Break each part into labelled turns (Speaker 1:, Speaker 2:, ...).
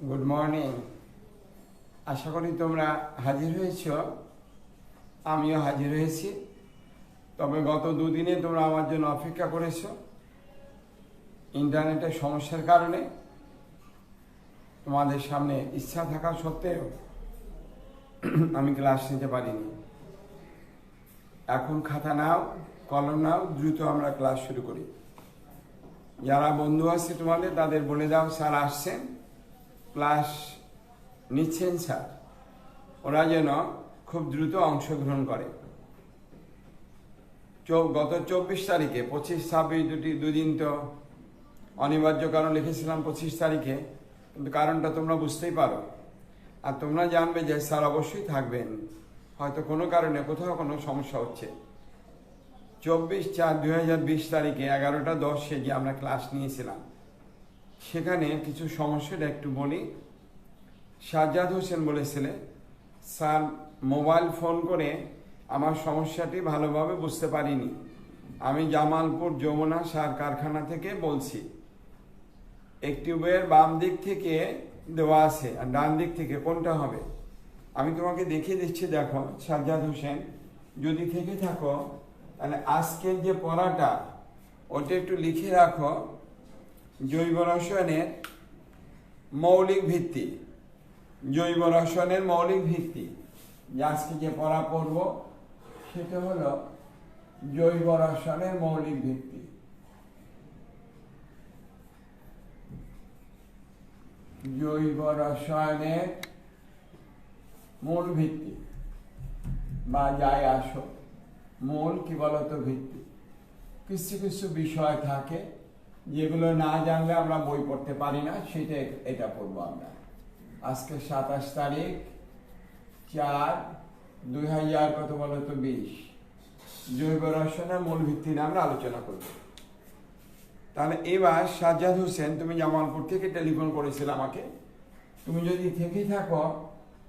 Speaker 1: Good morning. আশা করি তোমরা হাজির হয়েছ, আমিও হাজির হয়েছি। তবে গত দুদিনে তোমরা আমার জন্য অপেক্ষা করেছ। ইন্টারনেটের সমস্যার কারণে তোমাদের সামনে ইচ্ছা থাকা সত্ত্বেও আমি ক্লাস নিতে পারিনি। এখন খাতা নাও, কলম নাও, দ্রুত আমরা ক্লাস শুরু করি। যারা বন্ধু আছে তোমাদের, তাদের বলে দাও স্যার আসছেন, ক্লাস নিচ্ছেন স্যার। ওরা যেন খুব দ্রুত অংশগ্রহণ করে। গত 24 তারিখে 25, 26 দুদিন তো অনিবার্য কারণ লিখেছিলাম 25 তারিখে, কিন্তু কারণটা তোমরা বুঝতেই পারো। আর তোমরা জানবে যে স্যার অবশ্যই থাকবেন, হয়তো কোনো কারণে কোথাও কোনো সমস্যা হচ্ছে। 24/4/2020 তারিখে 11:10 যে আমরা ক্লাস নিয়েছিলাম, সেখানে কিছু সমস্যাটা একটু বলি। সাজ্জাদ হোসেন বলেছিলেন স্যার মোবাইল ফোন করে আমার সমস্যাটি ভালোভাবে বুঝতে পারিনি। আমি জামালপুর যমুনা সার কারখানা থেকে বলছি। একটিউবের বাম দিক থেকে দেওয়া আছে, আর ডান দিক থেকে কোনটা হবে? আমি তোমাকে দেখিয়ে দিচ্ছি, দেখো সাজ্জাদ হোসেন, যদি থেকে থাকো তাহলে আজকের যে পড়াটা ওটা একটু লিখে রাখো। জৈব রসায়নের মৌলিক ভিত্তি, জৈব রসায়নের মৌলিক ভিত্তি, যে আজকে যে পড়া পড়ব সেটা হলো জৈব রসায়নের মৌলিক ভিত্তি। জৈব রসায়নের মূল ভিত্তি, বা যাই আসো, মূল কি বলতো, ভিত্তি। কিছু কিছু বিষয় থাকে যেগুলো না জানলে আমরা বই পড়তে পারি না, সেটা এটা পড়বো আমরা। আজকে 27 তারিখ 4/2000 কত বলতো 20। জৈব রসায়নের মূল ভিত্তি নিয়ে আমরা আলোচনা করব। তাহলে এবার সাজ্জাদ হোসেন, তুমি জামালপুর থেকে টেলিফোন করেছিল আমাকে। তুমি যদি থেকে থাকো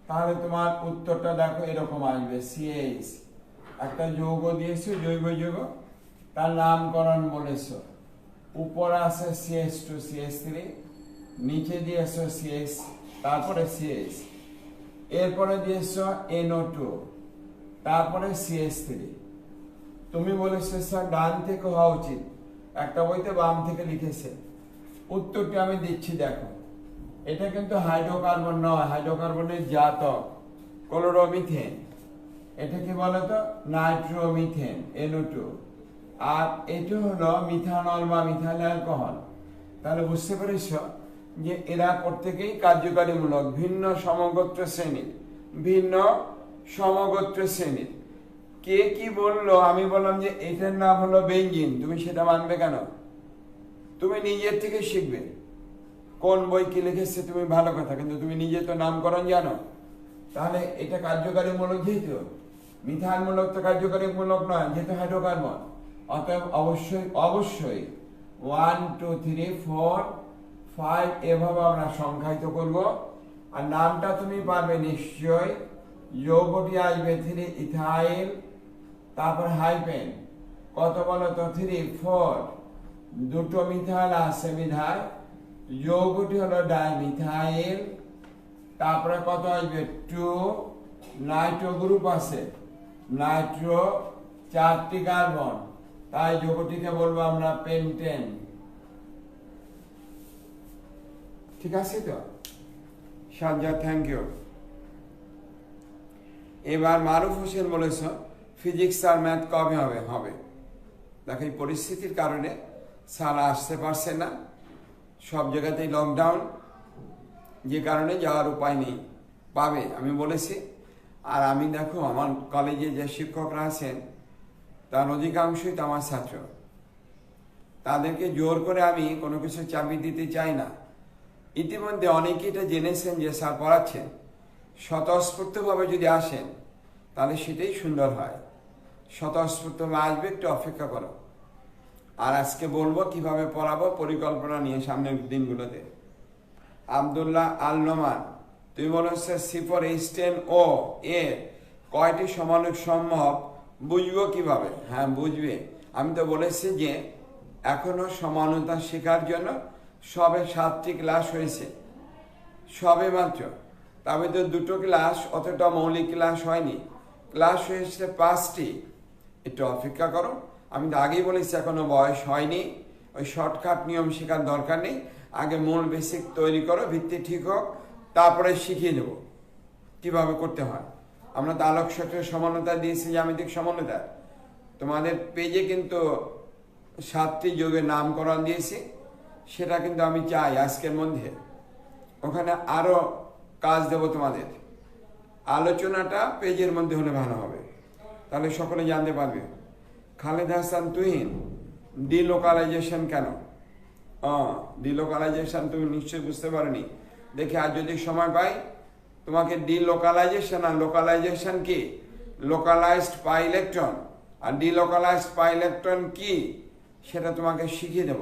Speaker 1: তাহলে তোমার উত্তরটা দেখো এরকম আসবে। CH একটা যৌগ দিয়েছো, জৈব যৌগ, তার নামকরণ বলেছো। উপর আছে CH2 CH3, নিচে দিয়েছো CH, তারপরে CH, এরপরে দিয়েছো NO2, তারপরে CH3। তুমি বলেছো স্যার ডান থেকে হওয়া উচিত, একটা বইতে বাম থেকে লিখেছে। উত্তরটি আমি দিচ্ছি, দেখো। এটা কিন্তু হাইড্রোকার্বন নয়, হাইড্রোকার্বনের জাতক ক্লোরোমিথেন। এটা কি বলতো, নাইট্রোমিথেন NO2। আর এটা হলো মিথানল বা মিথাইল অ্যালকোহল। তাহলে বুঝতে পেরেছ যে এরা প্রত্যেকেই কার্যকারীমূলক, ভিন্ন সমগোত্র শ্রেণীর, ভিন্ন সমগোত্র শ্রেণীর। কে কি বললো, আমি বললাম যে এটার নাম হলো বেঞ্জিন, তুমি সেটা মানবে কেন? তুমি নিজের থেকে শিখবে। কোন বই কি লিখেছে তুমি ভালো কথা, কিন্তু তুমি নিজে তো নামকরণ জানো। তাহলে এটা কার্যকারীমূলক, যেহেতু মিথাইলমূলক তো কার্যকারীমূলক নয়, যেহেতু হাইড্রোকার্বন। অতএব অবশ্যই অবশ্যই 1 2 3 4 5 এভাবে আমরা সংখ্যায়িত করব। আর নামটা তুমি পারবে নিশ্চয়। যৌগটি আসবে 3 ইথাইল, তারপর হাইপেন কত বলো তো 3 4, দুটো মিথাইল আছে বিধায় যৌগটি হলো ডাইমিথাইল। তারপরে কত আসবে 2, নাইট্রো গ্রুপ আছে, নাইট্রো 4টি কার্বন, তাই যৌগটিকে বলবো আমরা পেন্টেন। ঠিক আছে তো সাজ্জাদ, থ্যাংক ইউ। এবার মারুফ হোসেন বলেছ ফিজিক্স আর ম্যাথ কবে হবে? দেখো এই পরিস্থিতির কারণে স্যার আসতে পারছে না, সব জায়গাতেই লকডাউন, যে কারণে যাওয়ার উপায় নেই। পাবে আমি বলেছি। আর আমি দেখো আমার কলেজে যে শিক্ষকরা আছেন তার অধিকাংশই তো আমার ছাত্র। তাদেরকে জোর করে আমি কোনো কিছু চাবি দিতে চাই না। ইতিমধ্যে অনেকে এটা জেনেছেন যে স্যার পড়াচ্ছেন, স্বতঃস্ফূর্তভাবে যদি আসেন তাহলে সেটাই সুন্দর হয়। স্বতঃস্ফূর্তভাবে আসবে, একটু অপেক্ষা করো। আর আজকে বলবো কিভাবে পড়াবো, পরিকল্পনা নিয়ে সামনের দিনগুলোতে। আব্দুল্লাহ আল নোমান, তুমি বলো C4H10O এ কয়টি সমানুক সম্ভব, বুঝবো কিভাবে? হ্যাঁ বুঝবে, আমি তো বলেছি যে এখনো সমানতা শেখার জন্য সবে 7টি ক্লাস হয়েছে। সবে মাত্র, তবে তো দুটো ক্লাস, অতটা মৌলিক ক্লাস হয়নি, ক্লাস হয়েছে 5টি। একটু অপেক্ষা করো, আমি তো আগেই বলেছি এখনো বয়স হয়নি, ওই শর্টকাট নিয়ম শেখার দরকার নেই, আগে মূল বেসিক তৈরি করো, ভিত্তি ঠিক হোক, তারপরে শিখিয়ে দেবো কিভাবে করতে হয়। আমরা তো আলোক সূত্রের সমানতা দিয়েছি, জ্যামিতিক সমানতা। তোমাদের পেজে কিন্তু 7টি যোগের নামকরণ দিয়েছি, সেটা কিন্তু আমি চাই আজকের মধ্যে ওখানে আরো কাজ দেব তোমাদের। আলোচনাটা পেজের মধ্যে হলে ভালো হবে, তাহলে সকলে জানতে পারবে। খালেদ হাসান তুহিন, ডিলোকালাইজেশন কেন? ডিলোকালাইজেশন তুমি নিশ্চয়ই বুঝতে পারোনি। দেখে আর যদি সময় পাই তোমাকে ডিলোকালাইজেশন আর লোকালাইজেশন কি, লোকালাইজড পাই ইলেকট্রন আর ডিলোকালাইজড পাই ইলেকট্রন কি, সেটা তোমাকে শিখিয়ে দেব।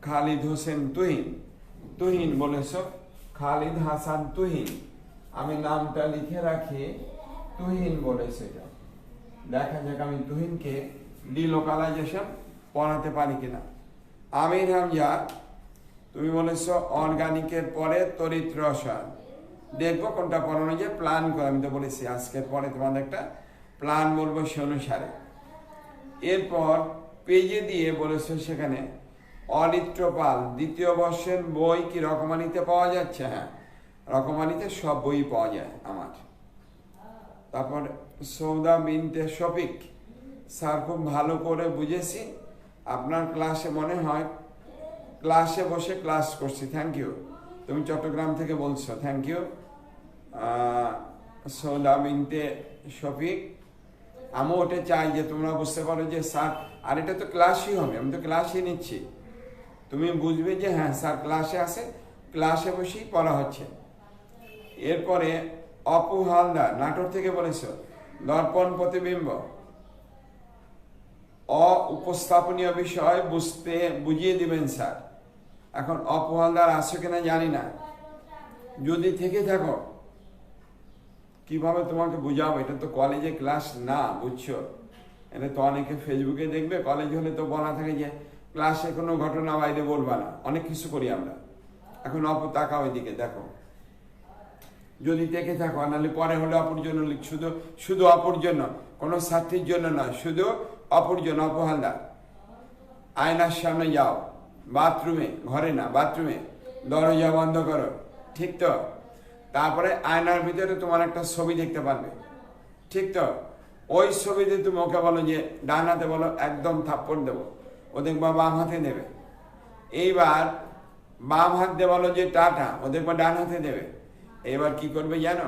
Speaker 1: খালিদ হোসেন তুহিন, তুহিন বলেছ, খালিদ হাসান তুহিন, আমি নামটা লিখে রাখি, তুহিন বলেছে। দেখা যাক আমি তুহিনকে ডিলোকালাইজেশন পড়াতে পারি কিনা। আমির হামজা, তুমি বলেছ অর্গানিকের পরে তড়িৎ রসায়ন, দেখবো কোনটা পড়ানো যায়, প্ল্যান করে। আমি তো বলেছি আজকের পরে তোমাদের একটা প্ল্যান বলবো সে অনুসারে। এরপর পেজে দিয়ে বলেছ সেখানে অরিত্র পাল, 2য় বর্ষের বই কি রকমানিতে পাওয়া যাচ্ছে? হ্যাঁ, রকমানিতে সব বই পাওয়া যায় আমার। তারপর সৌদা বিনতে শফিক, স্যার খুব ভালো করে বুঝেছি, আপনার ক্লাসে মনে হয় ক্লাসে বসে ক্লাস করছি, থ্যাংক ইউ। তুমি চট্টগ্রাম থেকে বলছো, থ্যাংক ইউ সৌদা বিনতে শফিক। আমি ওটা চাই যে তোমরা বুঝতে পারো যে স্যার, আর এটা তো ক্লাসই হবে, আমি তো ক্লাসই নিচ্ছি, তুমি বুঝবে যে হ্যাঁ স্যার ক্লাসে আসে, ক্লাসে বসেই পড়া হচ্ছে। এরপরে অপু হালদার নাটোর থেকে বলেছ দর্পণ প্রতিবিম্ব উপস্থাপনীয় বিষয় বুঝিয়ে দিবেন স্যার। এখন অপু হালদার আসো কিনা জানি না, যদি থেকে থাকো কিভাবে তোমাকে বুঝাবো, এটা তো কলেজে ক্লাস না, বুঝছো? এটা তো অনেকে ফেসবুকে দেখবে, কলেজ হলে তো বলা থাকে যে ক্লাসে কোনো ঘটনা বাইরে বলবা না, অনেক কিছু করি আমরা। এখন অপু তাকাও ওইদিকে দেখো, যদি দেখে থাকো, নাহলে পরে হলে অপর জন্য লিখ, শুধু অপর জন্য, কোনো ছাত্রীর জন্য নয়, শুধু অপর জন্য। অপু হালদার, আয়নার সামনে যাও, বাথরুমে, ঘরে না বাথরুমে, দরজা বন্ধ করো, ঠিক তো? তারপরে আয়নার ভিতরে তোমার একটা ছবি দেখতে পারবে, ঠিক তো? ওই ছবিতে তুমি ওকে বলো যে ডান হাতে বলো একদম থাপ্পড় দেবো, ও দেখবা বাম হাতে দেবে। এইবার বাম হাত দিয়ে বলো যে টাটা, ও দেখবা ডান হাতে দেবে। এবার কি করবে জানো?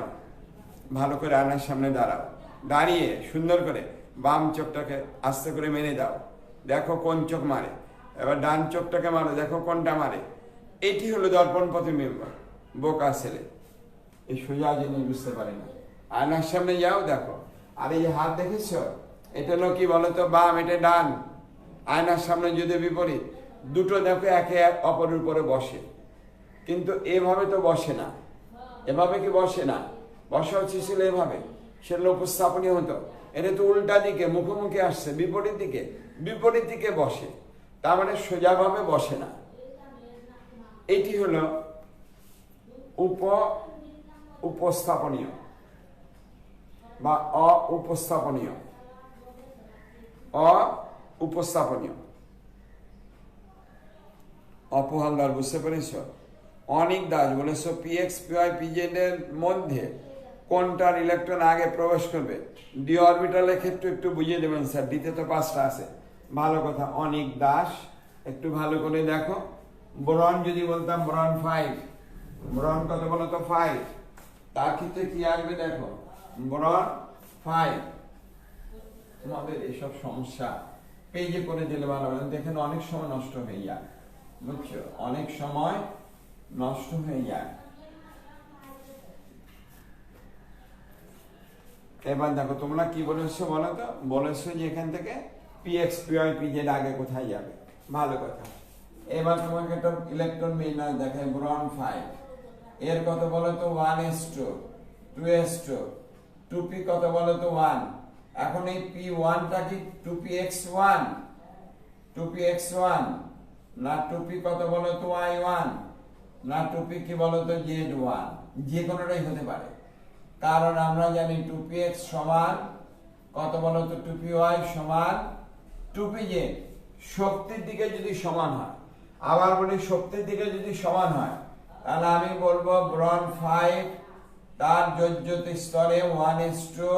Speaker 1: ভালো করে আয়নার সামনে দাঁড়াও, দাঁড়িয়ে সুন্দর করে বাম চোখটাকে আস্তে করে মেরে দাও, দেখো কোন চোখ মারে। এবার ডান চোখটাকে মারো, দেখো কোনটা মারে। এটি হলো দর্পণ প্রতিবিম্ব। বোকা ছেলে এই সোজা জিনিস বুঝতে পারে না। আয়নার সামনে যাও, দেখো, আর এই হাত দেখেছ, এটা হলো কি বলতো, বাম, এটা ডান। আয়নার সামনে যদি বিপরীত, দুটো দেখো একে অপরের উপরে বসে, কিন্তু এভাবে তো বসে না। এভাবে কি বসে না? বসা হচ্ছে ছিল এভাবে, সেগুলো উপস্থাপনীয় হতো। এটা তো উল্টা দিকে মুখোমুখি আসছে, বিপরীত দিকে বসে, তার মানে সোজাভাবে বসে না। এটি হলো উপস্থাপনীয় বা উপস্থাপনীয়। অপু হালদার বুঝতে পেরেছ? অনিক দাস বলেছ পিএক্স পিওয়াই পিজেড এর মধ্যে কোনটার ইলেকট্রন আগে প্রবেশ করবে? ডি অরবিটালের ক্ষেত্রে একটু বুঝিয়ে দেবেন স্যার, ডিতে তো 5টা আছে। ভালো কথা অনিক দাস, একটু ভালো করে দেখো। বোরন যদি বলতাম বোরন 5, বোরন কত বলো তো 5, তার ক্ষেত্রে কি আসবে দেখো, বোরন 5। তোমাদের এসব সমস্যা পেজে করে দিলে ভালো হবে, দেখেন অনেক সময় নষ্ট হয়ে যায়, বুঝছো? অনেক সময় নষ্ট হয়ে যায়। এবার দেখো তোমরা কি বলেছো বলো তো, বলেছো যে এখান থেকে পিএক্স পিওয়াই পিজেড আগে কোথায় যাবে। ভালো কথা। এবার তোমাকে একটা ইলেকট্রন বিন্যাস দেখায়, বোরন 5, এর কত বলো তো 1s2, 2s2, 2p কত বলো তো 1। এখন এই p1টা কি 2px1 না 2p কত বলো তো y1? না টুপি কি বলতো Z1, যে কোনোটাই হতে পারে, কারণ আমরা জানি টুপি এক্স সমান কত বলতো টুপি ওয়াই সমান টুপি জেড। শক্তির দিকে যদি সমান হয়, আবার বলি শক্তির দিকে যদি সমান হয়, তাহলে আমি বলবো ব্রন 5 তার যোজ্যত স্তরে 1:2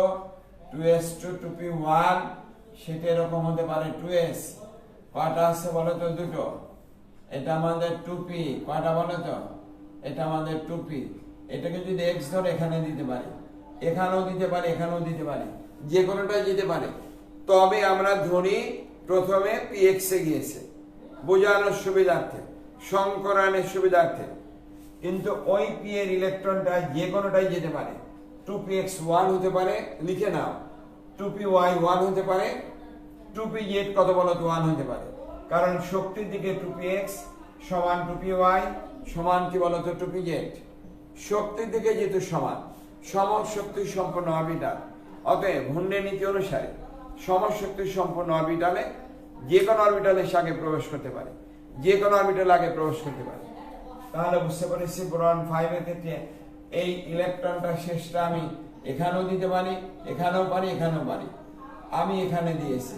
Speaker 1: 2:2 টুপি 1, সেটা এরকম হতে পারে 2s। কয়টা আছে বলতো দুটো, এটা আমাদের টুপি, কয়টা বলতো, এটা আমাদের টুপি। এটাকে যদি এক্স ধরে এখানে দিতে পারি, এখানেও দিতে পারি, এখানেও দিতে পারি, যে কোনোটাই যেতে পারে। তবে আমরা ধরি প্রথমে px এ গিয়েছে বোঝানোর সুবিধার্থে, সংকরণের সুবিধার্থে, কিন্তু ওই p এর ইলেকট্রনটা যে কোনোটাই যেতে পারে। 2px 1 হতে পারে, লিখে নাও 2py 1 হতে পারে, 2pz কত বলতো 1 হতে পারে, কারণ শক্তির দিকে 2px সমান 2py সমান কি বলতো 2pz। শক্তির দিকে যেহেতু সমান, সমশক্তি সম্পন্ন অরবিটাল, অতএব ভুন্ডের নীতি অনুসারে সমশক্তি সম্পন্ন অরবিটালে যে কোনো অরবিটালের আগে প্রবেশ করতে পারে, যে কোনো অরবিটাল আগে প্রবেশ করতে পারে। তাহলে বুঝতে পারছি বোরন 5 এর ক্ষেত্রে এই ইলেকট্রনটা শেষটা আমি এখানেও দিতে পারি, এখানেও পারি, এখানেও পারি, আমি এখানে দিয়েছি।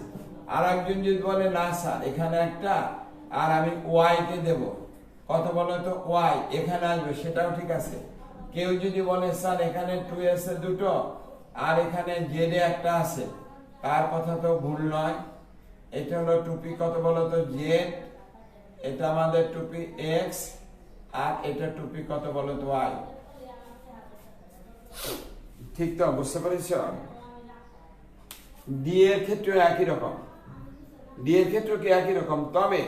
Speaker 1: আর একজন যদি বলে না স্যার এখানে একটা, আর আমি ওয়াই কে দেব, কত বলতো ওয়াই এখানে আসবে, সেটাও ঠিক আছে। কেউ যদি বলে স্যার এখানে 2s এ দুটো আর এখানে জেড এ একটা আছে, তার কথা তো ভুল নয়। এটা হলো টুপি কত বলতো জেড, এটা আমাদের টুপি এক্স, আর এটা টুপি কত বলতো ওয়াই। ঠিক তো, বুঝতে পেরেছ? ডি এর ক্ষেত্রে একই রকম, ডি এর ক্ষেত্রে কি একই রকম, তবে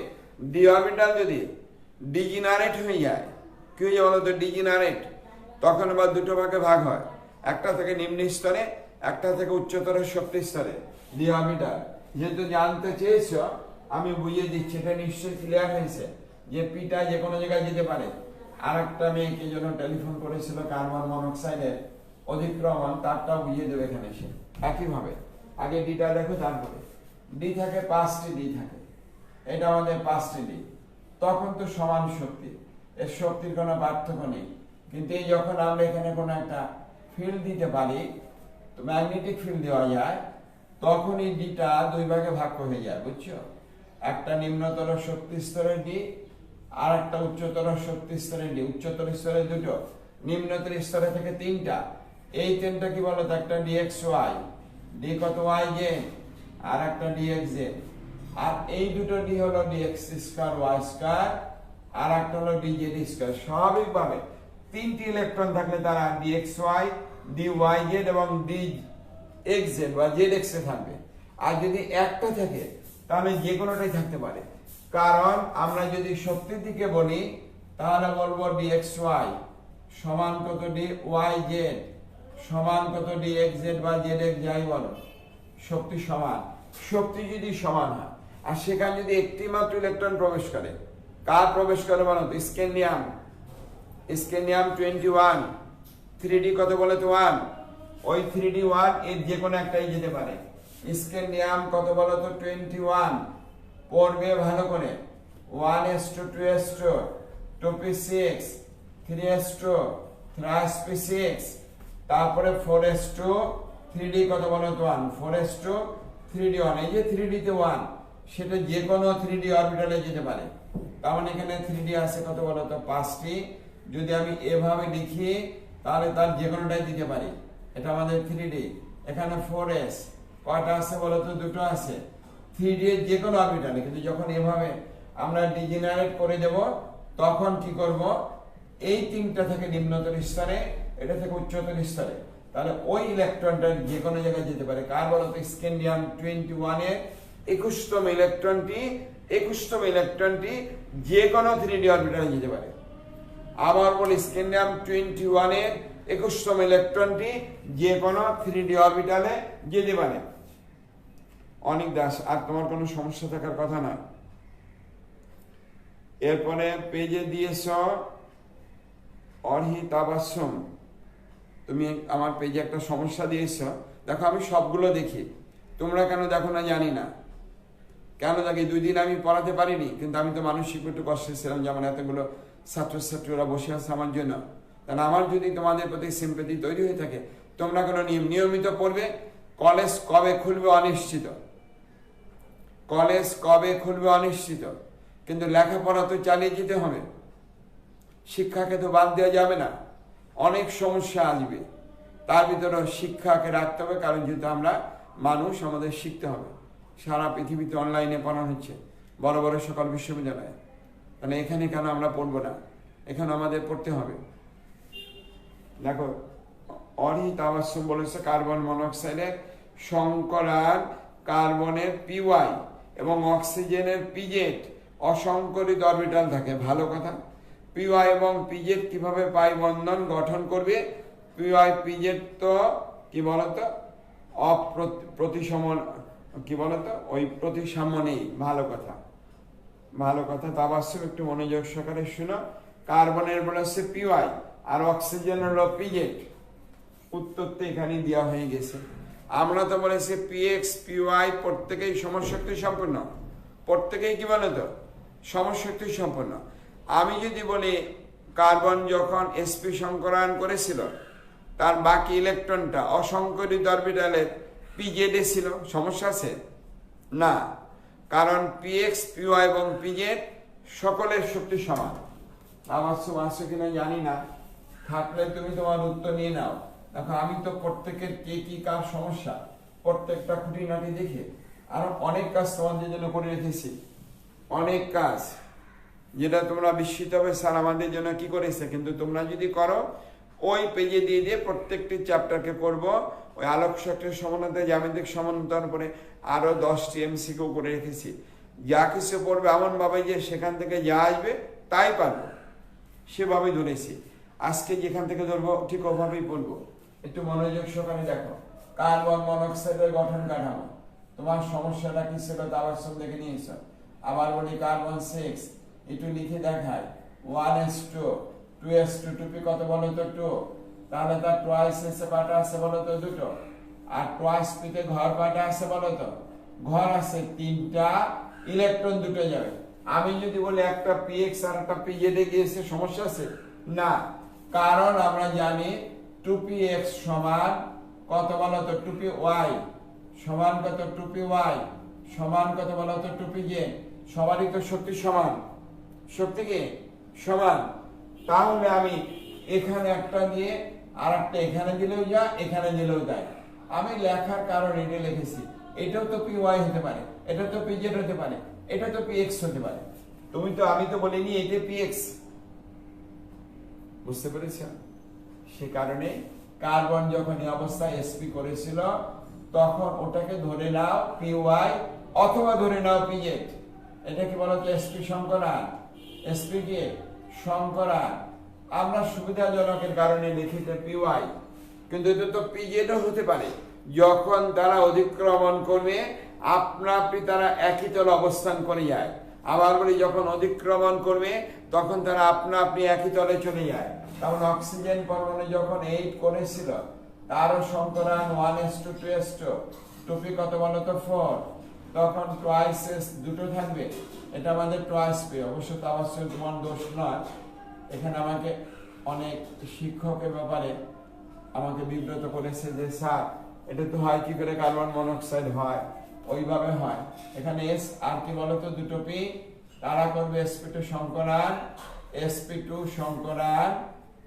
Speaker 1: ডি অরবিটাল যদি ডিজেনারেট হয়ে যায়, কি হয়ে যায় বলতো ডিজেনারেট, তখন আবার দুটো ভাগে ভাগ হয়, একটা থেকে নিম্ন স্তরে, একটা থেকে উচ্চতর শক্তি স্তরে ডি অরবিটাল। যেহেতু জানতে চেয়েছ আমি বুঝিয়ে দিচ্ছি, এটা নিশ্চয়ই ক্লিয়ার হয়েছে যে পিটা যে কোনো জায়গায় যেতে পারে। আর একটা মেয়েকে জন্য টেলিফোন করেছিল কার্বন মনোক্সাইডের অধিক্রমণ, তারটা বুঝিয়ে দেবে এখানে সে একইভাবে। আগে ডিটা দেখো, তারপরে ডি থাকে 5টি ডি থাকে, এটা আমাদের 5টি ডি, তখন তো সমান শক্তি, এর শক্তির কোনো পার্থক্য নেই। কিন্তু এই যখন আমরা এখানে কোনো একটা ফিল্ড দিতে পারি, তো ম্যাগনেটিক ফিল্ড দেওয়া যায়, তখন এই ডিটা দুই ভাগে ভাগ হয়ে যায়, বুঝছো? একটা নিম্নতর শক্তি স্তরের ডি আর একটা উচ্চতর শক্তি স্তরের ডি। উচ্চতর স্তরে দুটো, নিম্নতর স্তরে থেকে 3টা। এই 3টা কি বলতো, একটা ডিএক্স ওয়াই, ডি কত ওয়াই জেড, আর একটা ডিএক্স জেড। আর এই দুটো ডি হলো ডিএক্স স্কয়ার ওয়াই স্কয়ার, আর একটা হলো ডিজেড স্কয়ার। স্বাভাবিকভাবে 3টি ইলেকট্রন থাকলে তারা d x y, d y z এবং ডি এক্স জেড বা জেড এক্স এ থাকবে। আর যদি একটা থাকে তাহলে যে কোনোটাই থাকতে পারে, কারণ আমরা যদি শক্তির দিকে বলি তাহলে বলবো ডিএক্স ওয়াই সমান কত ডি ওয়াই জেড সমান কত ডি এক্স জেড বা জেড এক্স, যাই বলো শক্তি সমান। শক্তি যদি সমান হয় আর সেখানে যদি একটি মাত্র ইলেকট্রন প্রবেশ করে, কার প্রবেশ করে বলো তো, স্ক্যান্ডিয়াম, স্ক্যান্ডিয়াম 21, 3D কত বলে তো 1, ওই 3D 1 এর যে কোনো একটাই যেতে পারে। স্ক্যান্ডিয়াম কত বলো তো 21, পড়বে ভালো করে, 1s2 2s2 2p6 3s2 3sp6, তারপরে 4s2 3D কত বলো তো 1, 4s2 3D 1, এই যে 3D তে 1, সেটা যে কোনো 3D অরবিটালে যেতে পারে। তার মানে এখানে 3D আছে কত বলো তো 5টি। যদি আমি এভাবে লিখি তাহলে তার যে কোনোটাই দিতে পারি। এটা আমাদের 3D, এখানে 4s কয়টা আছে বলো তো, দুটো আছে। 3D এর যে কোনো অরবিটালে, কিন্তু যখন এভাবে আমরা ডিজেনারেট করে দেব তখন কি করব, এই 3টা থেকে নিম্নতর স্তরে, এটা থেকে উচ্চতর স্তরে, তাহলে ওই ইলেকট্রনটা যে কোনো জায়গায় যেতে পারে। কার বলো তো, স্ক্যান্ডিয়াম 21 এর 21তম ইলেকট্রনটি, 21তম ইলেকট্রনটি যে কোনো 3D অরবিটালে যেতে পারে। আবার বলি স্ক্যান্ডিয়াম 21 এর 21তম ইলেকট্রনটি যে কোনো 3D অরবিটালে যেতে পারে। অনেক দাস, আর তোমার কোনো সমস্যা থাকার কথা না। এরপরে পেজে দিয়েছ অর্হিতাবাসম, তুমি আমার পেজে একটা সমস্যা দিয়েছ। দেখো আমি সবগুলো দেখি, তোমরা কেন দেখো না জানি না, কেন দেখি 2 দিন আমি পড়াতে পারিনি, কিন্তু আমি তো মানসিক একটু কষ্টে ছিলাম, যেমন এতগুলো ছাত্রছাত্রীরা বসে আছে আমার জন্য। তাহলে আমার যদি তোমাদের প্রতি সিম্পেথি তৈরি হয়ে থাকে, তোমরা কোনো নিয়মিত পড়বে। কলেজ কবে খুলবে অনিশ্চিত, কলেজ কবে খুলবে অনিশ্চিত, কিন্তু লেখাপড়া তো চালিয়ে যেতে হবে। শিক্ষাকে তো বাদ দেওয়া যাবে না, অনেক সমস্যা আসবে, তার ভিতরে শিক্ষাকে রাখতে হবে। কারণ যেহেতু আমরা মানুষ, আমাদের শিখতে হবে। সারা পৃথিবীতে অনলাইনে পড়ানো হচ্ছে, বড় বড় সকল বিশ্ববিদ্যালয়ে। তাহলে এখানে কেন আমরা পড়বো না? এখানে আমাদের পড়তে হবে। দেখো, অরহিত আবাসম বলেছে কার্বন মনোক্সাইডের সংকরান কার্বনের পিওয়াই এবং অক্সিজেনের পিজেড অসংকরিত অরবিটাল থাকে। ভালো কথা। পিওয়াই এবং পিজেড কিভাবে পাই বন্ধন গঠন করবে? পিওয়াই পিজেড তো কি বলতো প্রতিসম, কি বলতো ওই প্রতিসাম্য নেই। ভালো কথা, ভালো কথা। তা অবশ্যই একটু মনোযোগ সহকারে শুনো। কার্বনের বলেছে পিওয়াই আর অক্সিজেনের হলো পিজেড। উত্তর তো এখানে দেওয়া হয়ে গেছে। আমরা তো বলেছি পিএক্স পিওয়াই প্রত্যেকেই সমশক্তি সম্পন্ন, প্রত্যেকেই কি বলতো সমশক্তি সম্পন্ন। আমি যদি বলি কার্বন যখন sp সংকরায়ন করেছিল, তার বাকি ইলেকট্রনটা অসংকরিত অরবিটালের পিজেডে ছিল, সমস্যা আছে না? কারণ পিএক্স পিওয়াই এবং পিজেড সকলের শক্তি সমান। আমার আছে কিনা জানি না, থাকলে তুমি তোমার উত্তর নিয়ে নাও। দেখো, আমি তো প্রত্যেকের কে কি কার সমস্যা প্রত্যেকটা খুঁটিনাটি দেখে আরো অনেক কাজ তোমাদের জন্য করে রেখেছি, অনেক কাজ, যেটা তোমরা বিস্মিত হবে স্যার আমাদের জন্য কি করেছে। কিন্তু তোমরা যদি করো, ওই পেজে দিয়ে দিয়ে প্রত্যেকটি চ্যাপ্টারকে করব। ওই আলোক শক্তির সমানতা, জ্যামিতিক সমান্তরাল করে আরো 10টি এমসিকিউ করে রেখেছি। যা কিছু পড়বে এমন ভাবে যে সেখান থেকে যা আসবে তাই পারবো, সেভাবেই ধরেছি। আজকে যেখান থেকে ধরবো ঠিক ওভাবেই পড়বো। একটু মনোযোগ সহকারে দেখো। কার্বন মনোক্সাইডের গঠন কাঠামো, তোমার সমস্যাটা কি ছিল তা আবার সব দেখে নিয়েছ। আবার বলি কার্বন 6, একটু লিখে দেখায় 1s2 2s2 টুপি কত বলো তো 2, তাহলে তার টুয়াইস এসে পাটা আছে বলো তো 2টো, আর টুয়াইস পিতে ঘর পাটা আছে বলো তো, ঘর আছে 3টা, ইলেকট্রন 2টো যাবে। আমি যদি বলি একটা পিএক্স আর একটা পিজেড এ গিয়েছে, সমস্যা আছে না? কারণ আমরা জানি 2px সমান কত বলো তো 2py সমান কত 2py সমান কত বলো তো 2pz। সবারই তো শক্তি সমান, শক্তি কি সমান। তাহলে আমি এখানে একটা দিয়ে আর একটা এখানে দিলেও যা, এখানে দিলেও যায়। আমি লেখার কারণ এটা লিখেছি, এটাও তো py হতে পারে, এটা তো pz হতে পারে, এটা তো px হতে পারে। তুমি তো, আমি তো বলিনি এটা px, বুঝতে পেরেছ? সে কারণে কার্বন যখন এই অবস্থায় sp করেছিল, তখন ওটাকে ধরে নাও py অথবা ধরে নাও pz। এটা কি বলতো sp সংকরান, sp কে সংকরান। আমরা সুবিধাজনকের কারণে লিখিতে py, কিন্তু এটা তো pz ও হতে পারে। যখন তারা অধিক্রমণ করবে আপনা আপনি তারা একই তলে অবস্থান করে যায়। আবার বলি যখন অধিক্রমণ করবে তখন তারা আপনা আপনি একই তলে চলে যায়। তখন অক্সিজেন পরমাণু যখন 8 করেছিল, তারও সংকরান 1s2 2s2 টুপি কত বলো তো 4, তখন টুয়াইস s 2টো থাকবে। এটা আমাদের টুয়াইস পি। অবশ্য তা অবশ্যই তোমার দোষ নয়। এখানে আমাকে অনেক শিক্ষকের ব্যাপারে আমাকে বিব্রত করেছে যে স্যার এটা তো হয় কি করে, কার্বন মনোক্সাইড হয় ওইভাবে হয়। এখানে এস আর কি বলতো 2টো পি, তারা করবে sp2 সংকরান sp2 সংকরান।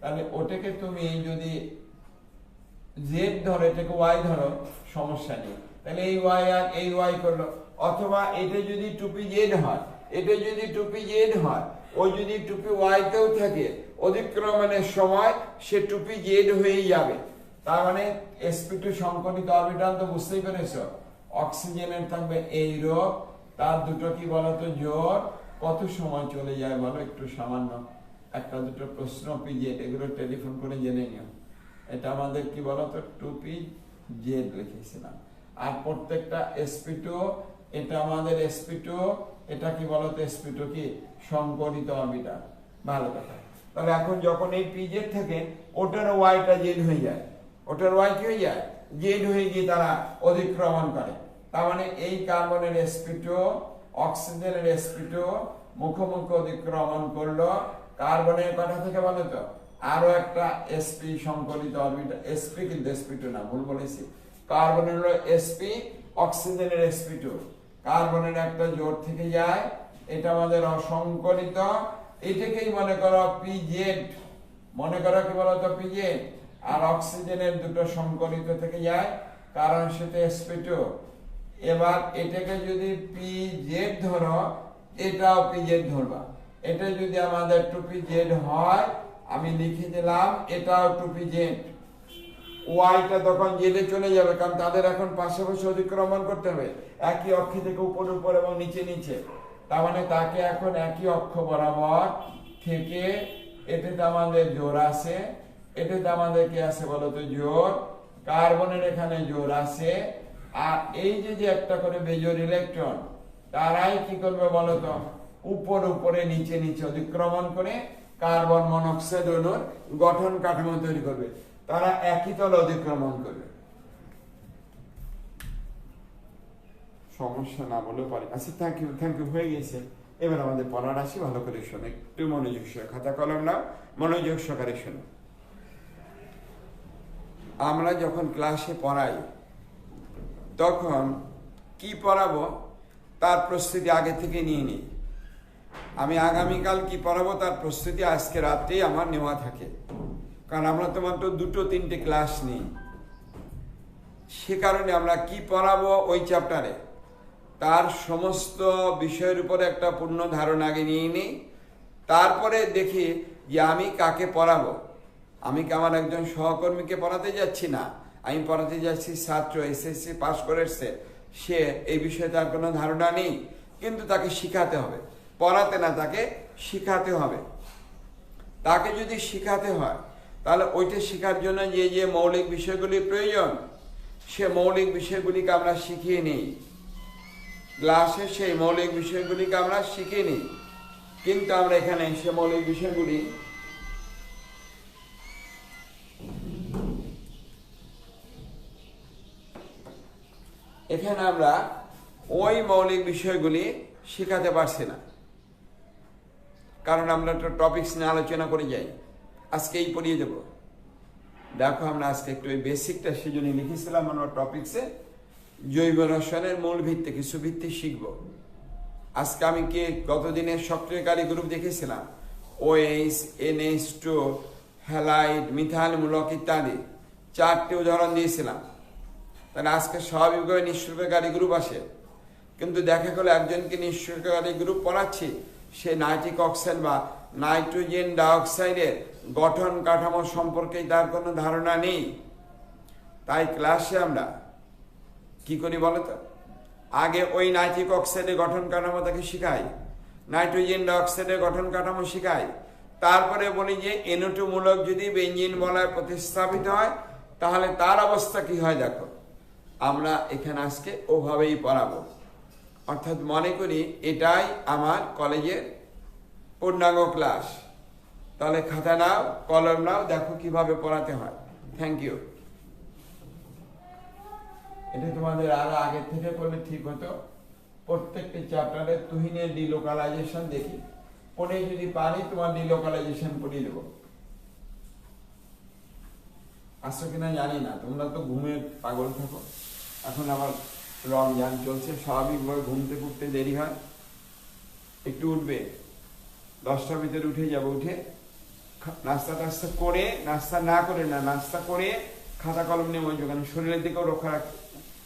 Speaker 1: তাহলে ওটাকে তুমি যদি z ধরো, এটাকে y ধরো, সমস্যা নেই। তাহলে এই y আর এই y করলো। অথবা এটা যদি 2pz হয়, এটা যদি 2pz হয়, ও যদি 2py তেও থাকে, অধিক্রমণের সময় সে 2pz হয়ে যাবে। তার মানে sp2 সংকরিত অরবিটাল তো বুঝতেই পেরেছো। অক্সিজেনের থাকবে এই রো, তার 2টো কি বলতো জোড়, কত সময় চলে যায় বলো একটু। সামান্য একটা দুটো প্রশ্ন পিজেড, এগুলো টেলিফোন করে জেনে নিও। এটা আমাদের কি বলতো 2pz লিখেছিলাম। আর প্রত্যেকটা sp2, এটা আমাদের sp2, এটা কি বলতো sp2 কি সংকরিত অরবিটাল। ভালো কথা। তাহলে এখন যখন এই pz থাকে, ওটার yটা z হয়ে যায়, ওটার y কি হয়ে যায় z হয়ে গিয়ে তারা অধিক্রমণ করে। তার মানে এই কার্বনের sp2 অক্সিজেনের sp2 মুখোমুখি অধিক্রমণ করলো, কার্বনের কটা থেকে বলো তো? আরো একটা sp সংকলিত অরবিটাল, sp কিন্তু sp2 না, ভুল বলেছি। কার্বনের হলো sp, অক্সিজেনের sp2। কার্বনের একটা জোড় থেকে যায়, এটা আমাদের অসংকলিত, এটাকেই মনে করো pz, মনে করো কি বলতো pz। আর অক্সিজেনের দুটো সংকলিত থেকে যায়, কারণ সেটা sp2। এবার এটাকে যদি pz ধরো, এটাও pz ধরবা। এটা যদি আমাদের 2pz হয়, আমি লিখে দিলাম এটাও 2pz। ওয়াইটা তখন জেলে চলে যাবে, কারণ তাদের এখন পাশাপাশি অতিক্রমণ করতে হবে, একই অক্ষ থেকে উপর উপর এবং নিচে নিচে। তার মানে তাকে এখন একই অক্ষ বরাবর থেকে এটাতে আমাদের জোর আছে, এটাতে আমাদের কি আছে বলতো? জোর। কার্বনের এখানে জোর আছে। আর এই যে একটা করে বেজোর ইলেকট্রন, তারাই কি করবে বলতো? উপর উপরে নিচে নিচে অতিক্রমণ করে কার্বন মনোক্সাইড অণুর গঠন কাঠামো তৈরি করবে, তারা একই তলে অতিক্রমণ করবে। সমস্যা না বলে পারি। আচ্ছা, থ্যাংক ইউ, হয়ে গেছে। এবার আমাদের পড়ার আসি, ভালো করে শোনো, একটু মনোযোগ সহ, খাতা কলম নাও, মনোযোগ সহকারে শোনো। আমরা যখন ক্লাসে পড়াই, তখন কি পড়াবো তার প্রস্তুতি আগে থেকে নিয়ে নিই। আমি আগামীকাল কি পড়াবো তার প্রস্তুতি আজকে রাতেই আমার নেওয়া থাকে, কারণ আমরা তো মাত্র 2-3টে ক্লাস নিই। সে কারণে আমরা কি পড়াবো ওই চ্যাপ্টারে তার সমস্ত বিষয়ের উপরে একটা পূর্ণ ধারণা আগে নিয়ে নিই। তারপরে দেখি যে আমি কাকে পড়াবো। আমি কি আমার একজন সহকর্মীকে পড়াতে যাচ্ছি? না, আমি পড়াতে যাচ্ছি ছাত্র, এসএসসি পাস করেছে, সে এই বিষয়ে তার কোনো ধারণা নেই, কিন্তু তাকে শিখাতে হবে, পড়াতে না, তাকে শিখাতে হবে। তাকে যদি শিখাতে হয়, তাহলে ওইটা শেখার জন্য যে যে মৌলিক বিষয়গুলি প্রয়োজন, সে মৌলিক বিষয়গুলিকে আমরা শিখিয়ে নিই ক্লাসে, সেই মৌলিক বিষয়গুলিকে আমরা শিখিয়ে নিই। কিন্তু আমরা এখানে সে মৌলিক বিষয়গুলি এখানে আমরা ওই মৌলিক বিষয়গুলি শেখাতে পারছি না, কারণ আমরা একটা টপিকস নিয়ে আলোচনা করে যাই। আজকে এই পড়িয়ে দেব। দেখো, আমরা আজকে একটু ওই বেসিকটা সেজন্য লিখেছিলাম আমরা টপিকসে, জৈব রসায়নের মূল ভিত্তি, কিছু ভিত্তি শিখব। আজকে আমি কি গতদিনের সক্রিয়কারী গ্রুপ দেখেছিলাম, OH, NH2, হ্যালাইড, মিথাইল মূলক ইত্যাদি 4টে উদাহরণ দিয়েছিলাম। তাহলে আজকে স্বাভাবিকভাবে নিষ্ক্রিয়কারী গ্রুপ আসে, কিন্তু দেখা গেল একজনকে নিষ্ক্রিয়কারী গ্রুপ পড়াচ্ছি, সে নাইট্রিক অক্সাইড বা নাইট্রোজেন ডাইঅক্সাইডের গঠন কাঠামো সম্পর্কে তার কোনো ধারণা নেই। তাই ক্লাসে আমরা কি করি বলতো? আগে ওই নাইট্রিক অক্সাইডের গঠন কাঠামো তাকে শিখাই, নাইট্রোজেন ডাইঅক্সাইডের গঠন কাঠামো শিখাই, তারপরে বলি যে NO2 মূলক যদি বেঞ্জিন বলয়ে প্রতিস্থাপিত হয়, তাহলে তার অবস্থা কি হয় দেখো। আমরা এখানে আজকে ওভাবেই পড়াবো, অর্থাৎ মনে করি এটাই আমার কলেজের পূর্ণাঙ্গ ক্লাস। তাহলে খাতা নাও, কলম নাও, দেখো কিভাবে পড়াতে হয়। Thank you. এটা তোমাদের আরো আগে থেকে করলে ঠিক হতো। প্রত্যেকটি চ্যাপ্টারে তুহিনের ডিলোকালাইজেশন দেখি, পড়ে যদি পারি তোমার ডিলোকালাইজেশন পড়িয়ে দেবো। আসছো কিনা জানি না, তোমরা তো ঘুমে পাগল থাকো। এখন আবার রমজান চলছে, স্বাভাবিকভাবে ঘুমতে উঠতে দেরি হয়, একটু উঠবে, 10টার ভিতরে উঠে যাবো, উঠে নাস্তা টাস্তা করে, নাস্তা না করে না, নাস্তা করে খাতা কলম নিয়ে বসবো, কারণ শরীরের দিকেও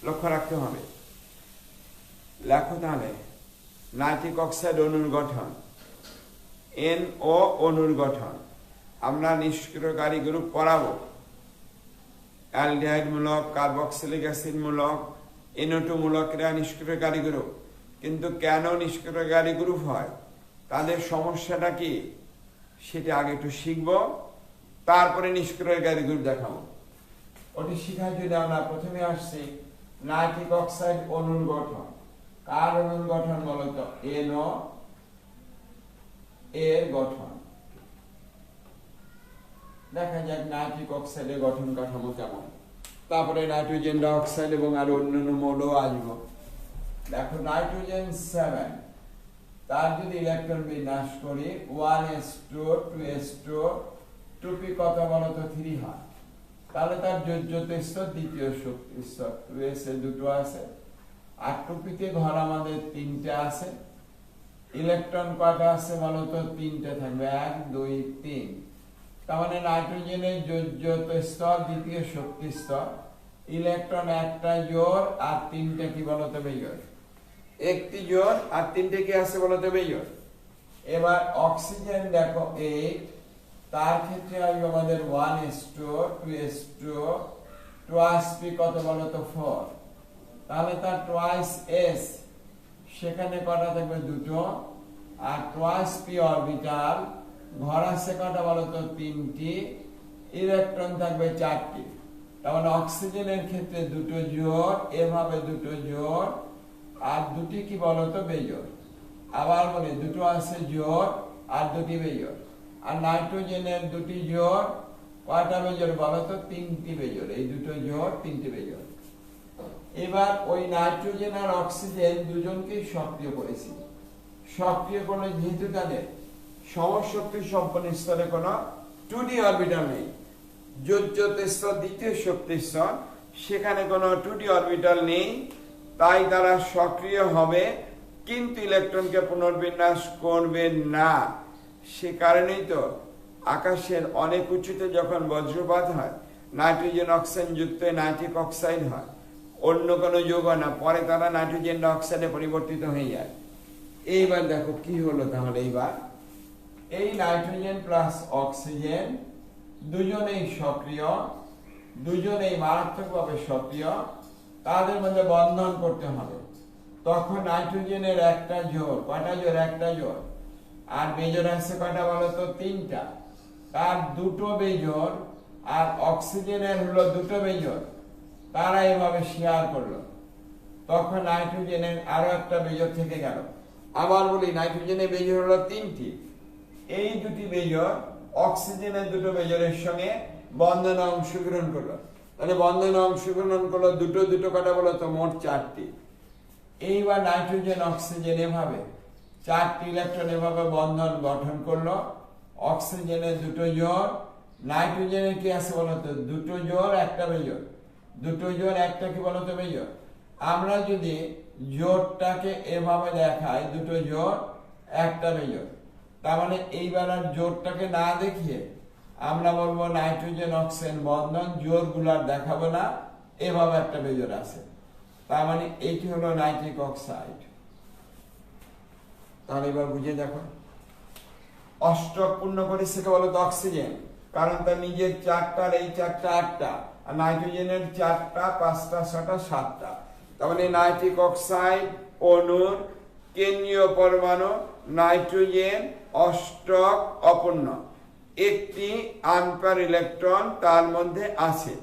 Speaker 1: লক্ষ্য রাখতে হবে। লেখো তাহলে, নাইট্রিক অক্সাইড অণুর গঠন, NO অণুর গঠন আমরা নিষ্ক্রিয়কারী গ্রুপ পড়াবো। অ্যালডিহাইড মূলক, কার্বক্সিলিক অ্যাসিড মূলক, NO2 মূলক এরা নিষ্ক্রিয়কারী গ্রুপ। কিন্তু কেন নিষ্ক্রিয়কারী গ্রুপ হয়, তাদের সমস্যাটা কি, সেটা আগে একটু শিখবো, তারপরে নিষ্ক্রিয়কারী গ্রুপ দেখাবো। ওটি শিখার জন্য আমরা প্রথমে আসছি নাইট্রিক অক্সাইড অণুর গঠন। কার অণুর গঠন বলতো? NO এর গঠন। দেখা যাক নাইট্রিক অক্সাইডের গঠন কাঠামো কেমন, তারপরে নাইট্রোজেন ডাইঅক্সাইড এবং আরো অন্যান্য মৌল আসবো। দেখো, নাইট্রোজেন 7, তার যদি ইলেকট্রন বিন্যাস করি 1s2 2s2 2p কত বলতো 3 হয়, তাহলে তার যোজ্যত স্তর দ্বিতীয় শক্তি স্তর 2s এ দুটো আছে আর 2p তে ঘর আমাদের তিনটে আছে। ইলেকট্রন কয়টা আছে বলতো তিনটে থাকবে 1 2 3। তার মানে নাইট্রোজেনের যোজ্যত স্তর দ্বিতীয় শক্তি স্তর, ইলেকট্রন একটা জোড় আর তিনটে কি বলতো বেজোড়, একটি জোড় আর তিনটে কি আছে বলতো বেজোড়। এবার অক্সিজেন দেখো 8, তার ক্ষেত্রে আসবে আমাদের 1s2 2s2 2p কত বলতো 4, তাহলে তার টুয়াইস s সেখানে কটা থাকবে দুটো আর টুয়াইস p অরবিটাল ঘর আছে কটা বলতো তিনটি, ইলেকট্রন থাকবে চারটি। তার মানে অক্সিজেনের ক্ষেত্রে দুটো জোড়, এভাবে দুটো জোড় আর দুটি কি বলতো বেজোড়। আবার বলি দুটো আছে জোড় আর দুটি বেজোড়। আর নাইট্রোজেনের দুটি জোড়, কয়টা বেজোড় বলতো তিনটি বেজোড়, এই দুটো জোড় তিনটি বেজোড়। এবার ওই নাইট্রোজেন আর অক্সিজেন দুজনকেই সক্রিয় করেছি। সক্রিয় করলে যেহেতু তাদের সমশক্তি সম্পন্ন স্তরে কোনো 2d অরবিটাল নেই, যোজ্যত স্তর দ্বিতীয় শক্তি স্তর, সেখানে কোনো 2d অরবিটাল নেই, তাই তারা সক্রিয় হবে কিন্তু ইলেকট্রনকে পুনর্বিন্যাস করবে না। সে কারণেই তো আকাশের অনেক উঁচুতে যখন বজ্রপাত হয় নাইট্রোজেন অক্সাইড যুক্ত নাইট্রিক অক্সাইড হয়, অন্য কোনো যৌগ না, পরে তারা নাইট্রোজেন ডাইঅক্সাইডে পরিবর্তিত হয়ে যায়। এইবার দেখো কি হলো, তাহলে এইবার এই নাইট্রোজেন প্লাস অক্সিজেন দুজনেই সক্রিয়, দুজনেই মারাত্মকভাবে সক্রিয়, তাদের মধ্যে বন্ধন করতে হবে। তখন নাইট্রোজেনের একটা জোড়, কয়টা জোড় একটা জোড়, আর বেজোড় আছে কয়টা বলতো তিনটা, তার দুটো বেজোড় আর অক্সিজেনের হলো দুটো বেজোড়, তারা এভাবে শেয়ার করলো, তখন নাইট্রোজেনের আরো একটা বেজোড় থেকে গেল। আবার বলি নাইট্রোজেনের বেজোড় হলো তিনটি, এই দুটি বেজোড় অক্সিজেনের দুটো বেজোড়ের সঙ্গে বন্ধনে অংশগ্রহণ করলো, তাহলে বন্ধনে অংশগ্রহণ করলো দুটো দুটো কটা বলতো মোট চারটি। এইবার নাইট্রোজেন অক্সিজেন এভাবে চারটি ইলেকট্রন এভাবে বন্ধন গঠন করলো, অক্সিজেনের দুটো জোড়, নাইট্রোজেনের কি আছে বলতো দুটো জোড় একটা বেজোড়, দুটো জোড় একটা কি বলতো বেজোড়। আমরা যদি জোড়টাকে এভাবে দেখাই দুটো জোড় একটা বেজোড়, তার মানে এইবার আর জোড়টাকে না দেখিয়ে আমরা বলবো নাইট্রোজেন অক্সিজেন বন্ধন, জোড় গুলার দেখাবো না, এভাবে একটা বেজোড় আছে, তার মানে এইটি হলো নাইট্রিক অক্সাইড। তাহলে এবার বুঝে দেখো, অষ্টক পূর্ণ করেছে কে বলতো অক্সিজেন, কারণ তার নিজের চারটার এই চারটা আটটা, আর নাইট্রোজেনের চারটা পাঁচটা ছটা সাতটা, তার মানে নাইট্রিক অক্সাইড অণুর কেন্দ্রীয় পরমাণু নাইট্রোজেন অষ্টক অপূর্ণ, একটি আনপেয়ার ইলেকট্রন তার মধ্যে আছে,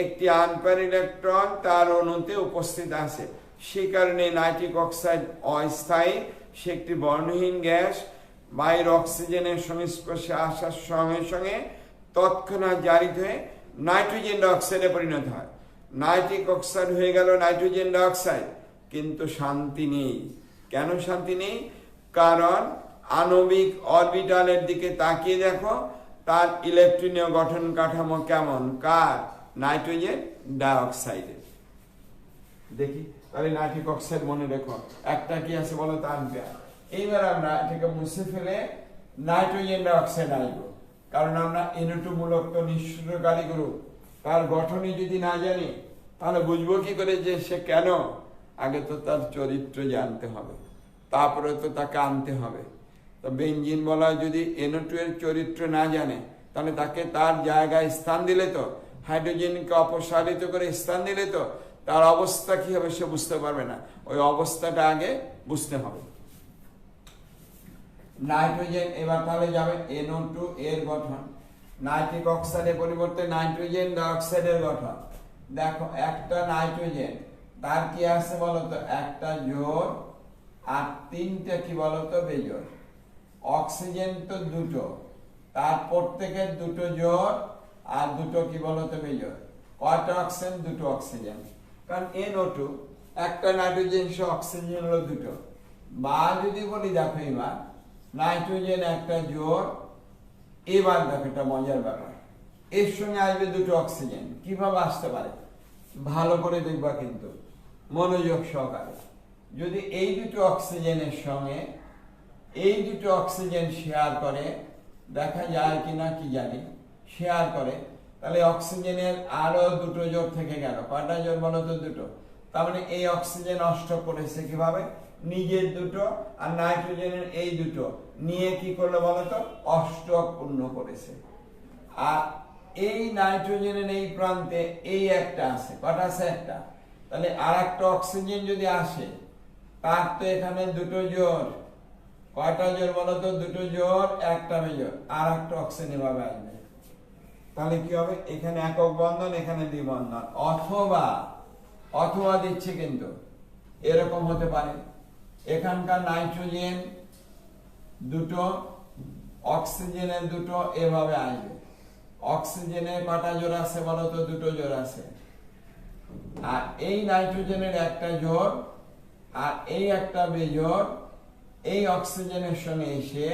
Speaker 1: একটি আনপেয়ার ইলেকট্রন তার অণুতে উপস্থিত আছে, সেই কারণে নাইট্রিক অক্সাইড অস্থায়ী, সে একটি বর্ণহীন গ্যাস, বাইরের অক্সিজেনের সংস্পর্শে আসার সঙ্গে সঙ্গে তৎক্ষণাৎ জারিত হয়ে নাইট্রোজেন ডাইঅক্সাইডে পরিণত হয়। নাইট্রিক অক্সাইড হয়ে গেল নাইট্রোজেন ডাইঅক্সাইড, কিন্তু শান্তি নেই। কেন শান্তি নেই? কারণ আণবিক অরবিটালের দিকে তাকিয়ে দেখো তার ইলেকট্রনীয় গঠন কাঠামো কেমন, কার? নাইট্রোজেন ডাইঅক্সাইডের। দেখি তাহলে নাইট্রিক অক্সাইড মনে রেখো, একটা কি আছে বলো তো আনপেয়ার। এইবার আমরা এটাকে মুছে ফেলে নাইট্রোজেন ডাইঅক্সাইড আসবো, কারণ আমরা NO2 মূলক তো নিঃসৃতকারী গ্রুপ, তার গঠনই যদি না জানি তাহলে বুঝবো কি করে যে সে কেন? আগে তো তার চরিত্র জানতে হবে, তারপরে তো তাকে আনতে হবে। তো বেঞ্জিন বলা যদি NO2 এর চরিত্র না জানে তাহলে তাকে তার জায়গায় স্থান দিলে তো, হাইড্রোজেনকে অপসারিত করে স্থান দিলে তো তার অবস্থা কি হবে সে বুঝতে পারবে না, ওই অবস্থাটা আগে বুঝতে হবে। নাইট্রোজেন এবার তাহলে যাবে NO2 এর গঠন, নাইট্রিক অক্সাইডের পরিবর্তে নাইট্রোজেন ডাইঅক্সাইডের গঠন। দেখো একটা নাইট্রোজেন তার কি আছে বলতো একটা জোড় আর তিনটা কি বলতো বেজোড়। অক্সিজেন তো দুটো, তার প্রত্যেকের দুটো জোড় আর দুটো কি বলতো বেজোড়। কয়টা অক্সিজেন? দুটো অক্সিজেন, কারণ NO2 একটা নাইট্রোজেন সহ অক্সিজেন হলো দুটো, বা যদি বলি দেখো এবার নাইট্রোজেন একটা জোড়, এবার দেখো এটা মজার ব্যাপার, এর সঙ্গে আসবে দুটো অক্সিজেন। কিভাবে আসতে পারে ভালো করে দেখবা কিন্তু মনোযোগ সহকারে। যদি এই দুটো অক্সিজেনের সঙ্গে এই দুটো অক্সিজেন শেয়ার করে, দেখা যায় কিনা কি জানি, শেয়ার করে, তাহলে অক্সিজেনের আরো দুটো জোড় থেকে গেল। কয়টা জোড় বলো তো? দুটো। তার মানে এই অক্সিজেন অষ্টক করেছে কিভাবে? নিজের দুটো আর নাইট্রোজেনের এই দুটো নিয়ে কি করলো বলতো? অষ্টক পূর্ণ করেছে। আর এই নাইট্রোজেনের এই প্রান্তে এই একটা আছে, কটা আছে? একটা। তাহলে আর একটা অক্সিজেন যদি আসে, তার তো এখানে দুটো জোড়, কয়টা জোড় বলতো? দুটো জোড়, একটা বেজোড়, আর একটা অক্সিজেন এভাবে আসবে। তাহলে কি হবে? এখানে একক বন্ধন, এখানে দ্বিবন্ধন। অথবা অথবা দিচ্ছে কিন্তু এরকম হতে পারে, এখানকার নাইট্রোজেন দুটো, অক্সিজেনের দুটো, এভাবে আসবে। অক্সিজেনের কটা জোড় আছে বলতো? দুটো জোড় আছে। আর এই নাইট্রোজেনের একটা জোড় আর এই একটা বেজোড় এই অক্সিজেনের সঙ্গে এসে,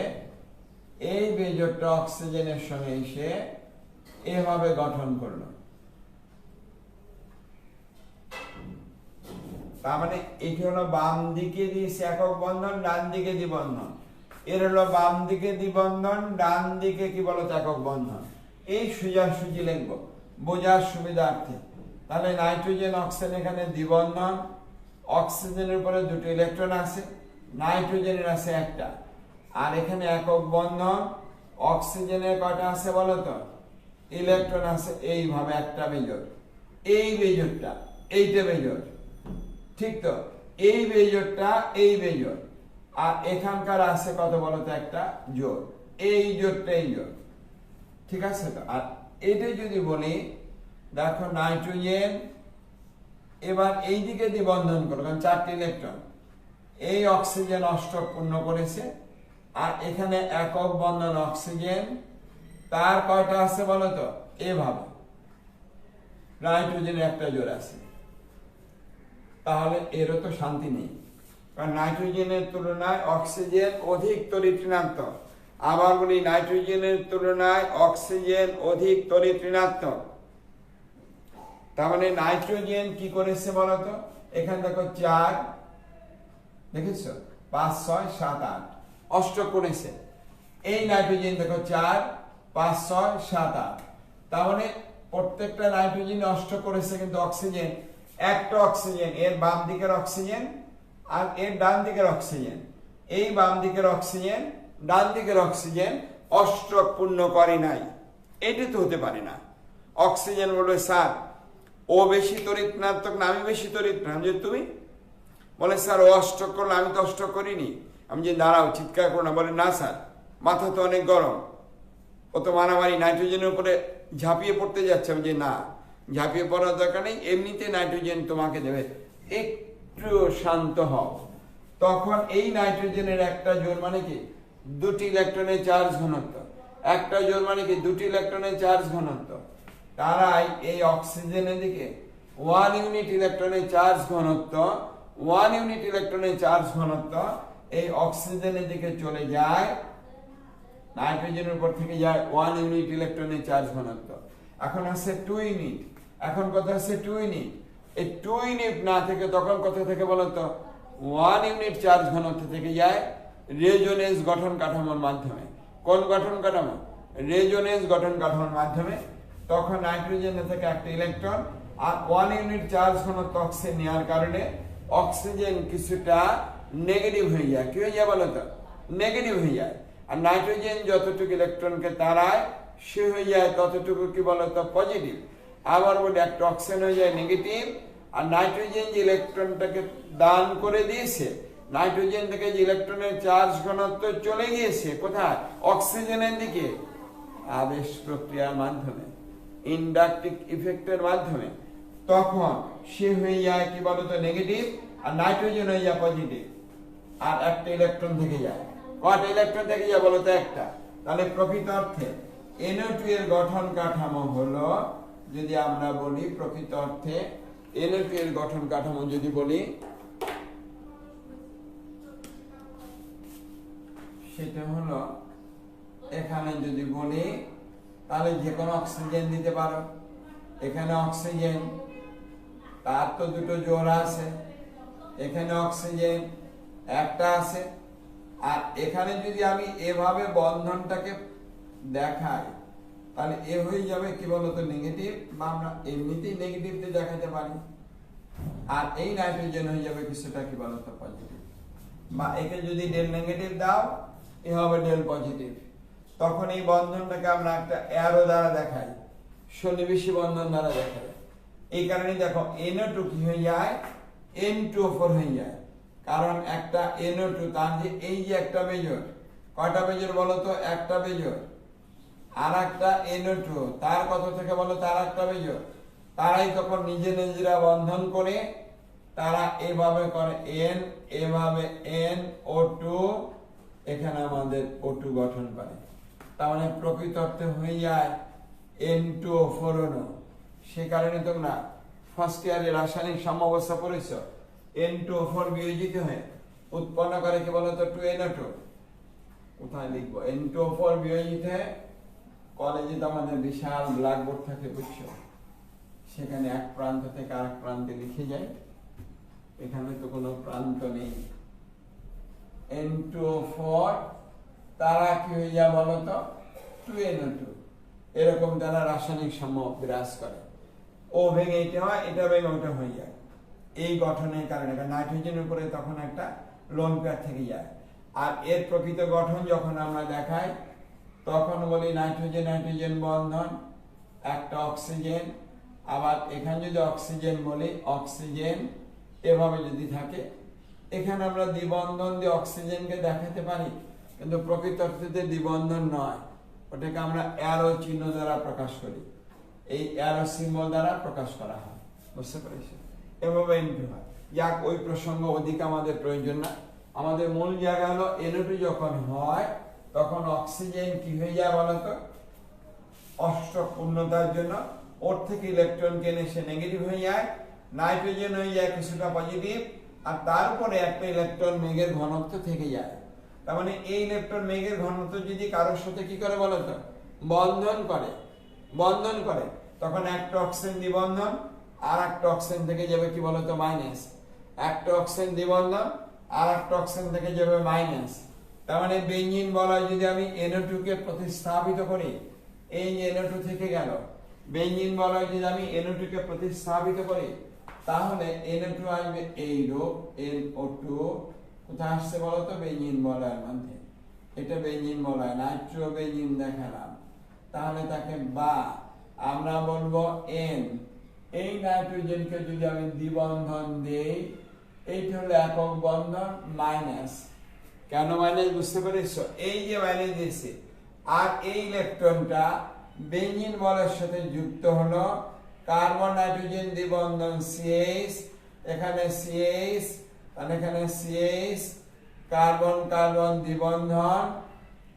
Speaker 1: এই বেজোড়টা অক্সিজেনের সঙ্গে এসে এভাবে গঠন করলো। তার মানে এটি হলো বাম দিকে দিয়েছে একক বন্ধন, ডান দিকে দ্বিবন্ধন। এর হলো বাম দিকে দ্বিবন্ধন, ডান দিকে কি বলতো? একক বন্ধন। এই সোজাসুজি লিখবো বোঝার সুবিধার্থে। তাহলে নাইট্রোজেন অক্সিজেন এখানে দ্বিবন্ধন, অক্সিজেনের উপরে দুটো ইলেকট্রন আছে, নাইট্রোজেনের আছে একটা। আর এখানে একক বন্ধন, অক্সিজেনের কয়টা আছে বলতো? ইলেকট্রন আছে এইভাবে একটা বেজোড়, এই বেজোড়টা, এইটা বেজোড়, ঠিক তো? এই বেজোড়টা, এই বেজোড়, আর এখানকার আছে কত বলতো? একটা জোড়, এই জোড়টা, এই জোড়, ঠিক আছে তো? আর এটা যদি বলি দেখো নাইট্রোজেন এবার এই দিকে দ্বিবন্ধন করো, কারণ চারটি ইলেকট্রন, এই অক্সিজেন অষ্টক পূর্ণ করেছে, আর এখানে একক বন্ধন অক্সিজেন, তার কয়টা আছে বলতো? এভাবে নাইট্রোজেনের একটা জোড় আছে। তাহলে এরও তো শান্তি নেই, কারণ নাইট্রোজেনের তুলনায় অক্সিজেন অধিক তড়িৎ ঋণাত্মক। আবার বলি নাইট্রোজেনের তুলনায় অক্সিজেন অধিক তড়িৎ ঋণাত্মক। তার মানে নাইট্রোজেন কি করেছে বলতো? এখানে দেখো 4, দেখেছো? 5, 6, 7, 8 অষ্টক করেছে। এই নাইট্রোজেন দেখো 4, 5, 6, 7, 8। তার মানে প্রত্যেকটা নাইট্রোজেন অষ্টক করেছে, কিন্তু অক্সিজেন একটা অক্সিজেন, এর বাম দিকের অক্সিজেন আর এর ডান দিকের অক্সিজেন, এই বাম দিকের অক্সিজেন ডান দিকের অক্সিজেন অষ্টক পূর্ণ করে নাই। এটি তো হতে পারে না। অক্সিজেন বলবে স্যার ও বেশি তড়িৎ ঋণাত্মক না আমি বেশি তড়িৎ ঋণাত্মক, যে তুমি বলে স্যার ও অষ্টক করলো আমি তো অষ্টক করিনি। আমি যে দাঁড়াও, চিৎকার করো না। বলে না স্যার মাথা তো অনেক গরম, ও তো মারামারি নাইট্রোজেনের উপরে ঝাঁপিয়ে পড়তে যাচ্ছে। আমি যে না, ঝাঁপিয়ে পড়ার দরকার নেই, এমনিতে নাইট্রোজেন তোমাকে দেবে, একটু শান্ত হও। তখন এই নাইট্রোজেনের একটা জোড় মানে কি? দুটি ইলেকট্রনের চার্জ ঘনত্ব। একটা জোড় মানে কি? দুটি ইলেকট্রনের চার্জ ঘনত্ব। তারাই এই অক্সিজেনের দিকে 1 ইউনিট ইলেকট্রনের চার্জ ঘনত্ব, 1 ইউনিট ইলেকট্রনের চার্জ ঘনত্ব এই অক্সিজেনের দিকে চলে যায়, নাইট্রোজেনের উপর থেকে যায় 1 ইউনিট ইলেকট্রনের চার্জ ঘনত্ব। এখন আছে 2 ইউনিট। এখন কত আছে? 2 ইউনিট। এই 2 ইউনিট না থেকে তখন কত থেকে বলতো? 1 ইউনিট চার্জ ঘনত্ব থেকে যায় রেজোনেন্স গঠন কাঠামোর মাধ্যমে। কোন গঠন কাঠামো? রেজোনেন্স গঠন কাঠামোর মাধ্যমে। তখন নাইট্রোজেনের থেকে একটা ইলেকট্রন আর 1 ইউনিট চার্জ ঘনত্ব অক্সিজেন নেওয়ার কারণে অক্সিজেন কিছুটা নেগেটিভ হয়ে যায়। কি হয়ে যায় বলতো? নেগেটিভ হয়ে যায়। আর নাইট্রোজেন যতটুকু ইলেকট্রনকে তাড়ায় সে হয়ে যায় ততটুকু কি বলতো? পজিটিভ। আবার বলি একটা অক্সিজেন হয়ে যায় নেগেটিভ, আর নাইট্রোজেন যে ইলেকট্রনটাকে দান করে দিয়েছে, নাইট্রোজেন থেকে যে ইলেকট্রনের চার্জ ঘনত্ব চলে গিয়েছে কোথায়? অক্সিজেনের দিকে, আবেশ প্রক্রিয়ার মাধ্যমে, ইন্ডাকটিভ ইফেক্টের মাধ্যমে, তখন সে হয়ে যায় কি বলতো? নেগেটিভ, আর নাইট্রোজেন হয়ে যায় পজিটিভ, আর একটা ইলেকট্রন থেকে যায়। কয়টা ইলেকট্রন থেকে যায় বলতো? একটা। তাহলে প্রকৃত অর্থে NO2 এর গঠন কাঠামো হলো, যদি আমরা বলি প্রকৃত অর্থে NO2 এর গঠন কাঠামো যদি বলি, সেটা হলো এখানে যদি বলি তাহলে যে কোনো অক্সিজেন দিতে পারো, এখানে অক্সিজেন, তার তো দুটো জোড়া আছে, এখানে অক্সিজেন একটা আছে, আর এখানে যদি আমি এভাবে বন্ধনটাকে দেখাই তাহলে এ হয়ে যাবে কি বলতো নেগেটিভ, বা আমরা এমনিতেই নেগেটিভ দিয়ে দেখাতে পারি, আর এই নাইট্রোজেন হয়ে যাবে কিছুটা কি বলতো পজিটিভ, বা একে যদি ডেল নেগেটিভ দাও এ হবে ডেল পজিটিভ। তখন এই বন্ধনটাকে আমরা একটা অ্যারো দ্বারা দেখাই, সন্নিবেশী বন্ধন দ্বারা দেখাই। এই কারণে দেখো NO2 কি হয়ে যায়, N2O4 হয়ে যায়, কারণ একটা NO2 তার যে এই যে একটা বেজোর, কয়টা বেজোর বলো তো, একটা বেজোর, আর একটা NO2 তার কত থেকে বলো, তার একটা বেজোর, তারাই তখন নিজেরা বন্ধন করে তারা এভাবে করে N, এভাবে NO2, এখানে আমাদের O2 গঠন করে। তার মানে প্রকৃত অর্থে হয়ে যায় N2O4 অণু। সে কারণে তোমরা ফার্স্ট ইয়ারে রাসায়নিক সাম্যাবস্থা পড়েছ, N2O4 বিয়োজিত হয়ে উৎপন্ন করে কি বলতো 2NO2। কোথায় লিখবো, N2O4 বিয়োজিত হয়ে কলেজে তো আমাদের বিশাল ব্ল্যাকবোর্ড থাকে বুঝছো, সেখানে এক প্রান্ত থেকে আরেক প্রান্তে লিখে যায়, এখানে তো কোনো প্রান্ত নেই। N2O4 তারা কি হয়ে যায় বলতো 2NO2, এরকম তারা রাসায়নিক সাম্য বিরাজ করে। ও ভেঙে এটা হয়, এটা ভেঙে ওটা হয়ে যায়, এই গঠনের কারণে নাইট্রোজেনের উপরে তখন একটা লোন পেয়ার থেকে যায়। আর এর প্রকৃত গঠন যখন আমরা দেখাই তখন বলি নাইট্রোজেন নাইট্রোজেন বন্ধন, একটা অক্সিজেন, আবার এখানে যদি অক্সিজেন বলি অক্সিজেন এভাবে যদি থাকে, এখানে আমরা দ্বিবন্ধন দিয়ে অক্সিজেনকে দেখাতে পারি, কিন্তু প্রকৃত অর্থে দ্বিবন্ধন নয়, ওটাকে আমরা অ্যারো চিহ্ন দ্বারা প্রকাশ করি, এই অ্যারো সিম্বল দ্বারা প্রকাশ করা হয়, বুঝতে পেরেছি? এভাবে N2 হয়। যাক, ওই প্রসঙ্গ অধিক আমাদের প্রয়োজন না, আমাদের মূল জায়গা হলো NO2 যখন হয় তখন অক্সিজেন কি হয়ে যায় বলতো, অষ্টক পূর্ণতার জন্য ওর থেকে ইলেকট্রন কেনে সে নেগেটিভ হয়ে যায়, নাইট্রোজেন হয়ে যায় কিছুটা পজিটিভ, আর তারপরে একটা ইলেকট্রন মেঘের ঘনত্ব থেকে যায়। তার মানে এই ইলেকট্রন মেঘের ঘনত্ব যদি কারোর সাথে কি করে বলতো, বন্ধন করে, তখন একটা অক্সিজেন দ্বিবন্ধন, আর একটা অক্সিজেন থেকে যাবে কি বলতো মাইনাস, একটা অক্সিজেন দ্বিবন্ধন, আর একটা অক্সিজেন থেকে যাবে মাইনাস। তার মানে বেঞ্জিন বলয় যদি আমি NO2 কে প্রতিস্থাপিত করি, এই NO2 থেকে গেল, বেঞ্জিন বলয় যদি আমি NO2 কে প্রতিস্থাপিত করি তাহলে NO2 আসবে এই রূপ, NO2 কোথায় আসছে বলতো, বেঞ্জিন বলয়ের মধ্যে, এটা বেঞ্জিন বলয়, নাইট্রো বেঞ্জিন দেখালাম, তাহলে তাকে বা আমরা বলবো N। এই নাইট্রোজেনকে যদি আমি দ্বিবন্ধন দেই, এইটা হলো একক বন্ধন মাইনাস, কেন মাইনাস বুঝতে পেরেছো, এই যে মাইনাস দিয়েছে, আর এই ইলেকট্রনটা বেঞ্জিন বলের সাথে যুক্ত হলো কার্বন নাইট্রোজেন দ্বিবন্ধন CH, এখানে CH, আর এখানে CH, কার্বন কার্বন দ্বিবন্ধন,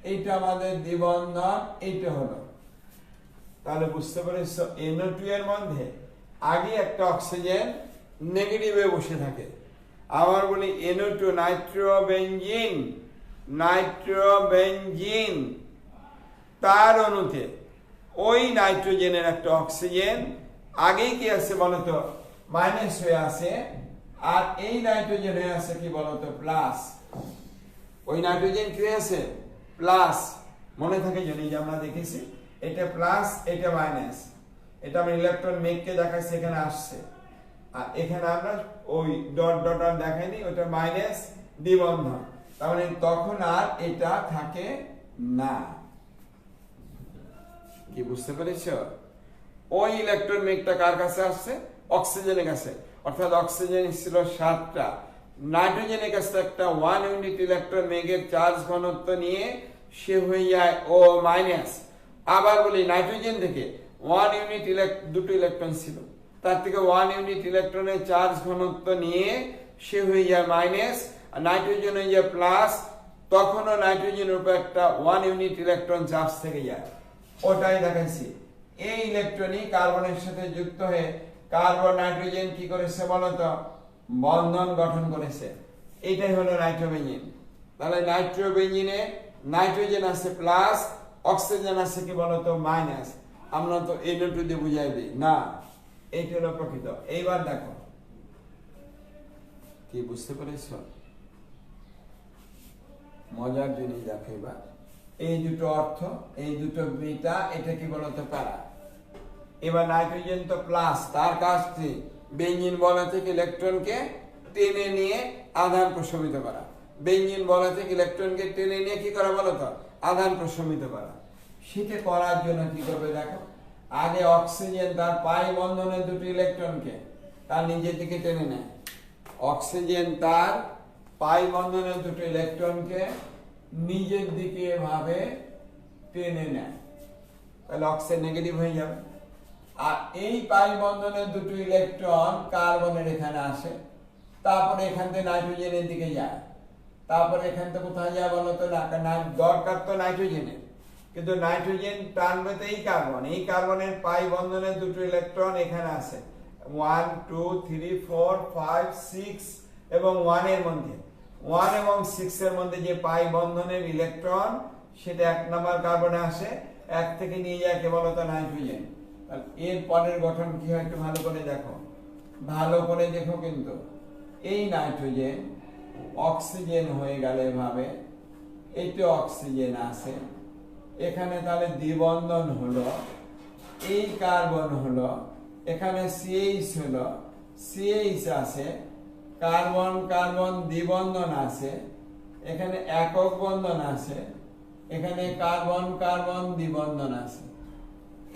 Speaker 1: এইটা আমাদের দ্বিবন্ধন, এইটা হলো। তাহলে বুঝতে পারছো NO2 এর মধ্যে আগে একটা অক্সিজেন নেগেটিভে বসে থাকে, আবার বলি NO2 নাইট্রোবেনজিন, তার অণুতে ওই নাইট্রোজেনের একটা অক্সিজেন আগেই কি আছে বলতো মাইনাস হয়ে আছে, আর এই নাইট্রোজেন হয়ে আছে কি বলতো প্লাস, ওই নাইট্রোজেন কি হয়ে আছে প্লাস, মনে থাকে জানি যে আমরা দেখেছি এটা প্লাস এটা মাইনাস, এটা আমরা ইলেকট্রন মেঘকে দেখাচ্ছি, এখানে আসছে, আর এখানে আমরা ওই ডট ডট আর দেখাইনি, ওটা মাইনাস দ্বিবন্ধন, তার মানে তখন আর এটা থাকে না। কি বুঝতে পেরেছো, ওই ইলেকট্রন মেঘটা কার কাছে আসছে, অক্সিজেনের কাছে, অর্থাৎ অক্সিজেন ছিল 7টা, নাইট্রোজেনের কাছে একটা 1 ইউনিট ইলেকট্রন মেঘের চার্জ ঘনত্ব নিয়ে সে হয়ে যায় ও মাইনাস। আবার বলি নাইট্রোজেন থেকে 1 ইউনিট দুটো ইলেকট্রন ছিল, তার থেকে 1 ইউনিট ইলেকট্রনের চার্জ ঘনত্ব নিয়ে সে হয়ে যায় মাইনাস, আর নাইট্রোজেন হয়ে যায় প্লাস, তখনও নাইট্রোজেনের উপর একটা 1 ইউনিট ইলেকট্রন চার্জ থেকে যায়, ওটাই দেখাচ্ছি। এই ইলেকট্রনই কার্বনের সাথে যুক্ত হয়ে কার্বন নাইট্রোজেন কি করেছে বলতো, বন্ধন গঠন করেছে, এইটাই হলো নাইট্রোবেঞ্জিন। তাহলে নাইট্রোবেঞ্জিনে নাইট্রোজেন আছে প্লাস, অক্সিজেন আছে কি বলতো মাইনাস। আমরা তো NO2 দিয়ে বুঝাই দিই না, এইটা হলো প্রকৃত। এইবার দেখো কি বুঝতে পেরেছ, মজার জিনিস দেখো। এবার এই দুটো অর্থ, এই দুটো বিটা, এটা কি বলতো প্যারা। এবার নাইট্রোজেন তো প্লাস, তার কাজ কি বেঞ্জিন বলয় থেকে ইলেকট্রনকে টেনে নিয়ে আধান প্রশমিত করা। বেঞ্জিন বলয় থেকে ইলেকট্রনকে টেনে নিয়ে কি করা বলতো আধান প্রশমিত করা। সেটা করার জন্য কি করবে দেখো, আগে অক্সিজেন তার পাই বন্ধনের দুটি ইলেকট্রনকে তার নিজের দিকে টেনে নেয়। অক্সিজেন তার পাই বন্ধনের দুটো ইলেকট্রনকে নিজের দিকে এভাবে টেনে নেয়, তাহলে অক্সিজেন নেগেটিভ হয়ে যাবে। আর এই পাই বন্ধনের দুটো ইলেকট্রন কার্বনের এখানে আসে, তারপরে এখান থেকে নাইট্রোজেনের দিকে যায়, তারপরে এখান থেকে কোথায় যায় বলতো না, দরকার তো নাইট্রোজেনের, কিন্তু নাইট্রোজেন টানবে তো এই কার্বন, এই কার্বনের পাই বন্ধনের দুটো ইলেকট্রন এখানে আসে 1 2 3 4 5 6 এবং 1 এর মধ্যে, 1 এবং 6 এর মধ্যে যে পাই বন্ধনের ইলেকট্রন সেটা 1 নম্বর কার্বনে আসে, এক থেকে নিয়ে যায় কে বলতো নাইট্রোজেন। এর পরের গঠন কি হয় একটু ভালো করে দেখো, ভালো করে দেখো। কিন্তু এই নাইট্রোজেন অক্সিজেন হয়ে গেলে এভাবে, এইটা অক্সিজেন আছে এখানে, তাহলে দ্বিবন্ধন হলো, এই কার্বন হলো, এখানে CH হলো, CH আছে, কার্বন কার্বন দ্বিবন্ধন আছে, এখানে একক বন্ধন আছে, এখানে কার্বন কার্বন দ্বিবন্ধন আছে।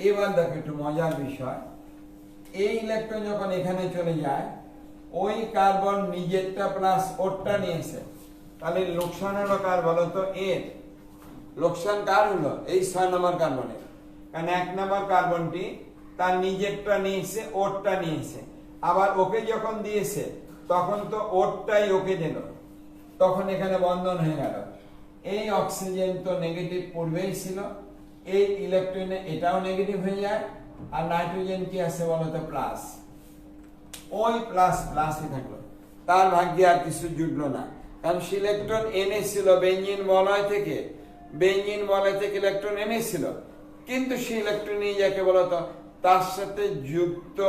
Speaker 1: এবার দেখো একটু মজার বিষয়, এই ইলেকট্রন যখন এখানে চলে যায়, ওই কার্বন নিজেরটা প্লাস ওরটা নিয়েছে, তাহলে লোকসান হলো কার বলতো এর, লোকসান কার হলো এই 6 নম্বর কার্বনের, কারণ 1 নম্বর কার্বনটি তার নিজেরটা নিয়েছে ওরটা নিয়েছে, আবার ওকে যখন দিয়েছে তখন তো ওরটাই ওকে দিল, তখন এখানে বন্ধন হয়ে গেল। এই অক্সিজেন তো নেগেটিভ পূর্বেই ছিল, এই ইলেকট্রনে এটাও নেগেটিভ হয়ে যায়, আর নাইট্রোজেন কি আছে বলতো প্লাস, ওই প্লাস প্লাসই থাকলো, তার ভাগ্যে আর কিছু জুটলো না, কারণ সে ইলেকট্রন এনেছিল বেঞ্জিন বলয় থেকে, বেঞ্জিন বলয় থেকে ইলেকট্রন এনেছিল, কিন্তু সেই ইলেকট্রন নিয়ে যাকে বলতো তার সাথে যুক্ত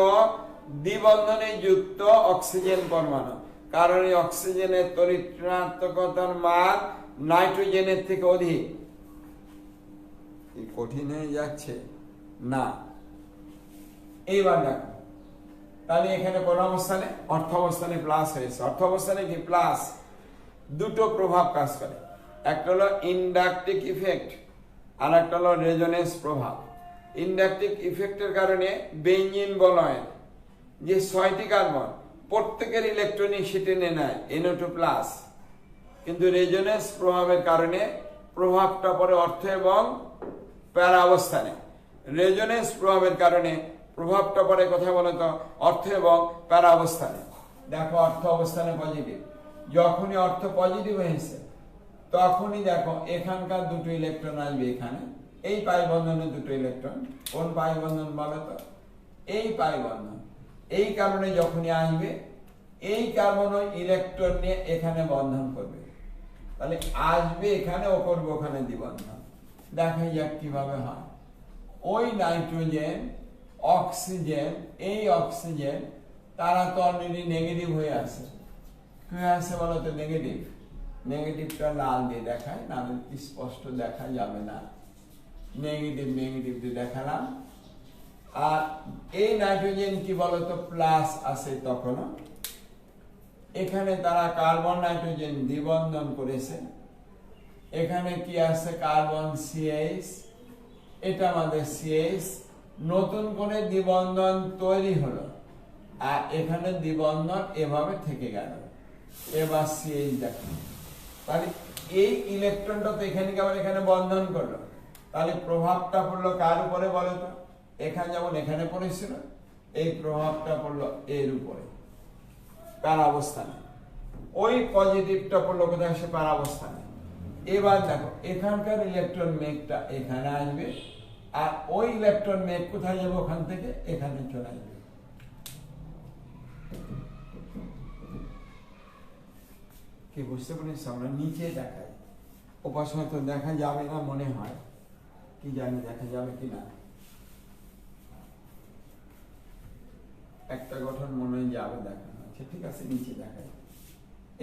Speaker 1: দ্বিবন্ধনে যুক্ত অক্সিজেন পরমাণু, কারণ এই অক্সিজেনের তড়িৎ ঋণাত্মকতার মান নাইট্রোজেনের থেকে অধিক। কঠিন হয়ে যাচ্ছে না। এইবার দেখো, তাহলে এখানে কোন অবস্থানে, অর্থ অবস্থানে প্লাস হয়েছে, অর্থ অবস্থানে কি প্লাস, দুটো প্রভাব কাজ করে, একটা হলো ইন্ডাকটিভ ইফেক্ট আর একটা হলো রেজোনেন্স প্রভাব। ইন্ডাকটিভ ইফেক্টের কারণে বেঞ্জিন বলয়ের যে 6টি কার্বন প্রত্যেকের ইলেকট্রনই সে টেনে নেয় NO2+, কিন্তু রেজোনেন্স প্রভাবের কারণে প্রভাবটা পড়ে অর্থ এবং প্যারা অবস্থানে। রেজোনেন্স প্রভাবের কারণে প্রভাবটা পড়ে কোথায় বলতো অর্থ এবং প্যারা অবস্থানে। দেখো অর্থ অবস্থানে পজিটিভ, যখনই অর্থ পজিটিভ হয়েছে তখনই দেখো এখানকার দুটো ইলেকট্রন আসবে এখানে, এই পাই বন্ধনের দুটো ইলেকট্রন, কোন পাই বন্ধন বলতো এই পাই বন্ধন, এই কারণে যখনই আসবে এই কার্বন ওই ইলেকট্রন নিয়ে এখানে বন্ধন করবে, তাহলে আসবে এখানে ও করবে ওখানে দ্বিবন্ধন। দেখা যাক কিভাবে হয়। ওই নাইট্রোজেন অক্সিজেন, এই অক্সিজেন তারা তো অলরেডি নেগেটিভ হয়ে আছে, কি হয়ে আছে বলতো নেগেটিভ, নেগেটিভটা লাল দিয়ে দেখায়, না স্পষ্ট দেখা যাবে না, নেগেটিভ নেগেটিভ দিয়ে দেখালাম। আর এই নাইট্রোজেন কি বলতো প্লাস আছে, তখনও এখানে তারা কার্বন নাইট্রোজেন দ্বিবন্ধন করেছে, এখানে কি আছে কার্বন CH, এটা আমাদের CH, নতুন করে দ্বিবন্ধন তৈরি হলো, আর এখানে দ্বিবন্ধন এভাবে থেকে গেল। এবার CH দেখো, তাহলে এই ইলেকট্রনটা তো এখানে আবার এখানে বন্ধন করলো, তাহলে প্রভাবটা পড়লো কার উপরে বলতো, এখানে যেমন এখানে পড়েছিল, এই প্রভাবটা পড়লো এর উপরে প্যারা অবস্থানে, ওই পজিটিভটা পড়লো কোথায় আসে প্যারা অবস্থানে। এবার দেখো এখানকার ইলেকট্রন মেঘটা এখানে আসবে, আর ওই ইলেকট্রন মেঘ কোথায় যাবে, ওখান থেকে এখানে চলে আসবে। কি বুঝতে পারছি, আমরা নিচে দেখাই, ওপাশে হয়তো দেখা যাবে না মনে হয়, কি জানি দেখা যাবে কিনা। একটা গঠন মনে যাবে দেখানো আছে, ঠিক আছে, নিচে দেখাই।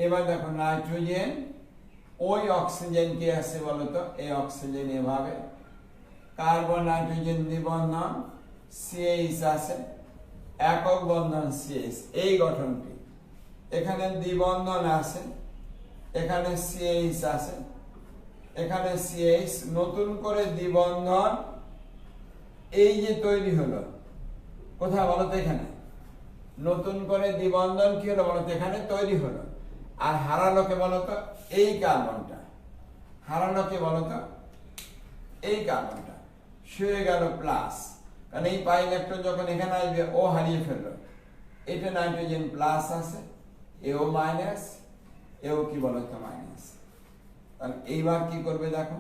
Speaker 1: এবার দেখো নাইট্রোজেন ওই অক্সিজেন কি আছে বলতো, এই অক্সিজেন এভাবে, কার্বন নাইট্রোজেন দ্বিবন্ধন CH আছে, একক বন্ধন CH, এই গঠনটি। এখানে দ্বিবন্ধন আছে, এখানে CH আছে, এখানে CH, নতুন করে দ্বিবন্ধন এই যে তৈরি হলো, কোথায় বলতো, এখানে নতুন করে দ্বিবন্ধন কি হলো বলতো, এখানে তৈরি হলো। আর হারালো কে বলতো, এই কার্বনটা, হারালো কে বলতো, এই কার্বনটা, শুয়ে গেল প্লাস, কারণ এই পাই ইলেকট্রন যখন এখানে আসবে ও হারিয়ে ফেললো। এটা নাইট্রোজেন প্লাস আছে, এও মাইনাস, এও কি বলতো মাইনাস। তাহলে এইবার কি করবে দেখো,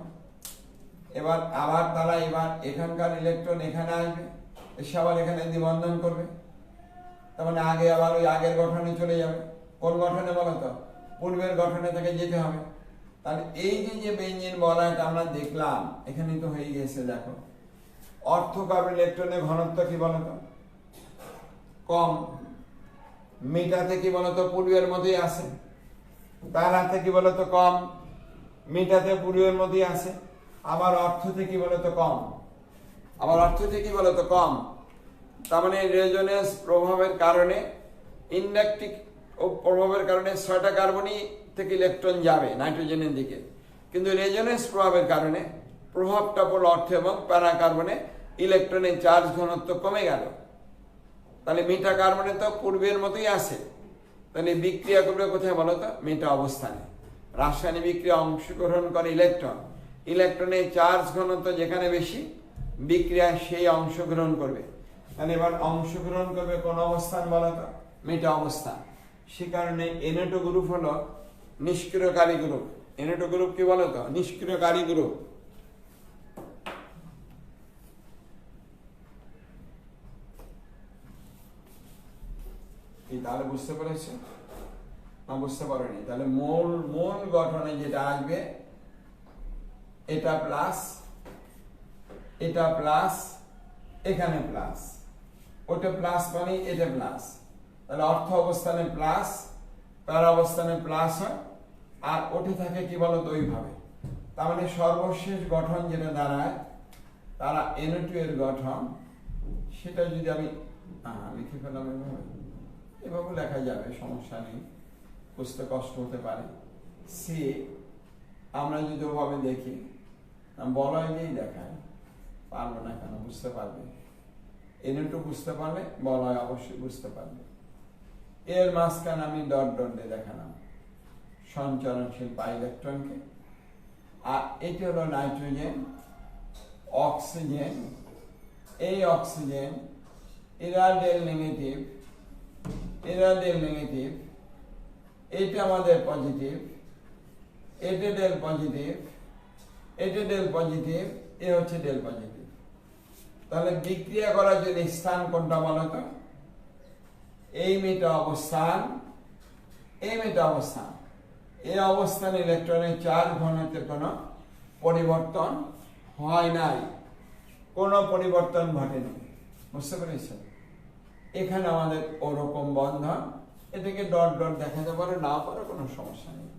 Speaker 1: এবার আবার তারা এবার এখানকার ইলেকট্রন এখানে আসবে, এসে আবার এখানে দ্বিবন্ধন করবে। তার মানে আগে আবার ওই আগের গঠনে চলে যাবে। কোন গঠনে বলতো, পূর্বের গঠনে থেকে যেতে হবে। তাহলে এই যে বেঞ্জিন বলয়টা আমরা দেখলাম, এখানে তো হয়ে গেছে। দেখো অর্থ কার্বন ইলেকট্রনের ঘনত্ব কি বলতো, কম। মিটাতে কি বলতো, পূর্বের মতোই আছে। প্যারাতে কি বলতো, কম। মিটাতে পূর্বের মতোই আছে। আবার অর্থতে কি বলতো, কম। আবার অর্থতে কি বলতো, কম। তার মানে রেজোনেন্স প্রভাবের কারণে, ইন্ডাকটিভ প্রভাবের কারণে 6টা কার্বনই থেকে ইলেকট্রন যাবে নাইট্রোজেনের দিকে, কিন্তু রেজোনেন্স প্রভাবের কারণে প্রভাবটা পড়লো অর্থ এবং প্যারা কার্বনে, ইলেকট্রনের চার্জ ঘনত্ব কমে গেল। তাহলে মিটা কার্বনে তো পূর্বের মতোই আছে, তাহলে বিক্রিয়া করবে কোথায় বলতো, মিটা অবস্থানে। রাসায়নিক বিক্রিয়া অংশগ্রহণ করে ইলেকট্রন, ইলেকট্রনের চার্জ ঘনত্ব যেখানে বেশি, বিক্রিয়া সেই অংশগ্রহণ করবে। তাহলে এবার অংশগ্রহণ করবে কোন অবস্থান বলতো, মিটা অবস্থান। সে কারণে NO2 গ্রুপ হলো নিষ্ক্রিয়কারী গ্রুপ। NO2 গ্রুপ কি বলতো, নিষ্ক্রিয়কারী গ্রুপ। তাহলে বুঝতে পেরেছো না, বুঝতে পারোনি? তাহলে মূল গঠনে যেটা আসবে, এটা প্লাস, এটা প্লাস, এখানে প্লাস, ওটা প্লাস মানে এটা প্লাস। তাহলে অর্থ অবস্থানে প্লাস, প্যারা অবস্থানে প্লাস হয়, আর ওঠে থাকে কি বলতো ওইভাবে। তার মানে সর্বশেষ গঠন যেটা দাঁড়ায়, তারা NO2 এর গঠন, সেটা যদি আমি লিখে ফেলাম এভাবে লেখা যাবে, সমস্যা নেই, বুঝতে কষ্ট হতে পারে। সি আমরা যদি ওভাবে দেখি, বলয় দিয়েই দেখায়, পারবো না কেন, বুঝতে পারবে। NO2 বুঝতে পারলে বলয় অবশ্যই বুঝতে পারবে। এর মাঝখানে আমি ডট ডট দিয়ে দেখালাম সঞ্চরণশীল পাই ইলেকট্রনকে। আর এটি হলো নাইট্রোজেন, অক্সিজেন, এই অক্সিজেন, এরা ডেল নেগেটিভ, এরা ডেল নেগেটিভ, এটা আমাদের পজিটিভ, এটা ডেল পজিটিভ, এটা ডেল পজিটিভ, এ হচ্ছে ডেল পজিটিভ। তাহলে বিক্রিয়া করার জন্য স্থান কোনটা বলতো, এই মেটা অবস্থান, এই মেটা অবস্থান। এই অবস্থানে ইলেকট্রনের চার্জ ঘনত্বের কোনো পরিবর্তন হয় নাই, কোনো পরিবর্তন ঘটেনি। বুঝতে পেরেছেন? এখানে আমাদের ওরকম বন্ধন, এটাকে ডট ডট দেখাতে পারে, না পারে, কোনো সমস্যা নেই।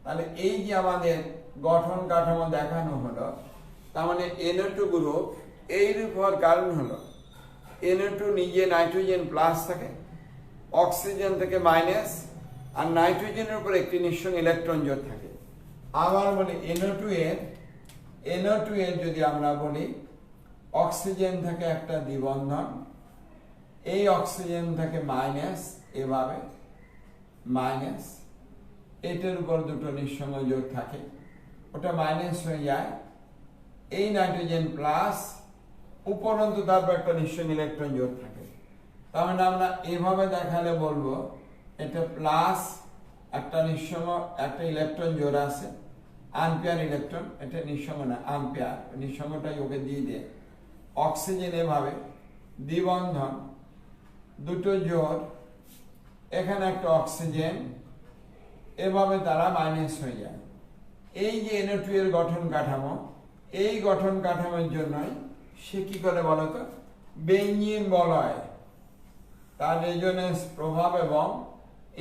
Speaker 1: তাহলে এই যে আমাদের গঠন কাঠামো দেখানো হলো, তার মানে NO2 গ্রুপ এই রূপ হওয়ার কারণ হলো NO2 নিজে নাইট্রোজেন প্লাস থাকে, অক্সিজেন থেকে মাইনাস, আর নাইট্রোজেনের উপর একটি নিঃসঙ্গ ইলেকট্রন জোট থাকে। আবার বলি NO2 এর যদি আমরা বলি অক্সিজেন থেকে একটা দ্বিবন্ধন, এই অক্সিজেন থেকে মাইনাস, এভাবে মাইনাস, এটার উপর দুটো নিঃসঙ্গ জোট থাকে, ওটা মাইনাস হয়ে যায়, এই নাইট্রোজেন প্লাস, উপরন্তু তারপর একটা নিঃসঙ্গ ইলেকট্রন জোট থাকে। তার মানে আমরা এভাবে দেখালে বলবো এটা প্লাস, একটা নিঃসঙ্গ, একটা ইলেকট্রন জোড় আছে, আনপেয়ার ইলেকট্রন, এটা নিঃসঙ্গ না, আনপেয়ার, নিঃসঙ্গটাই ওকে দিয়ে দেয়। অক্সিজেন এভাবে দ্বিবন্ধন, দুটো জোড়, এখানে একটা অক্সিজেন, এভাবে তারা মাইনাস হয়ে যায়। এই যে NO2 এর গঠন কাঠামো, এই গঠন কাঠামোর জন্যই সে কি করে বলতো বেঞ্জিন বলয়, তার রেজোনেন্স প্রভাব এবং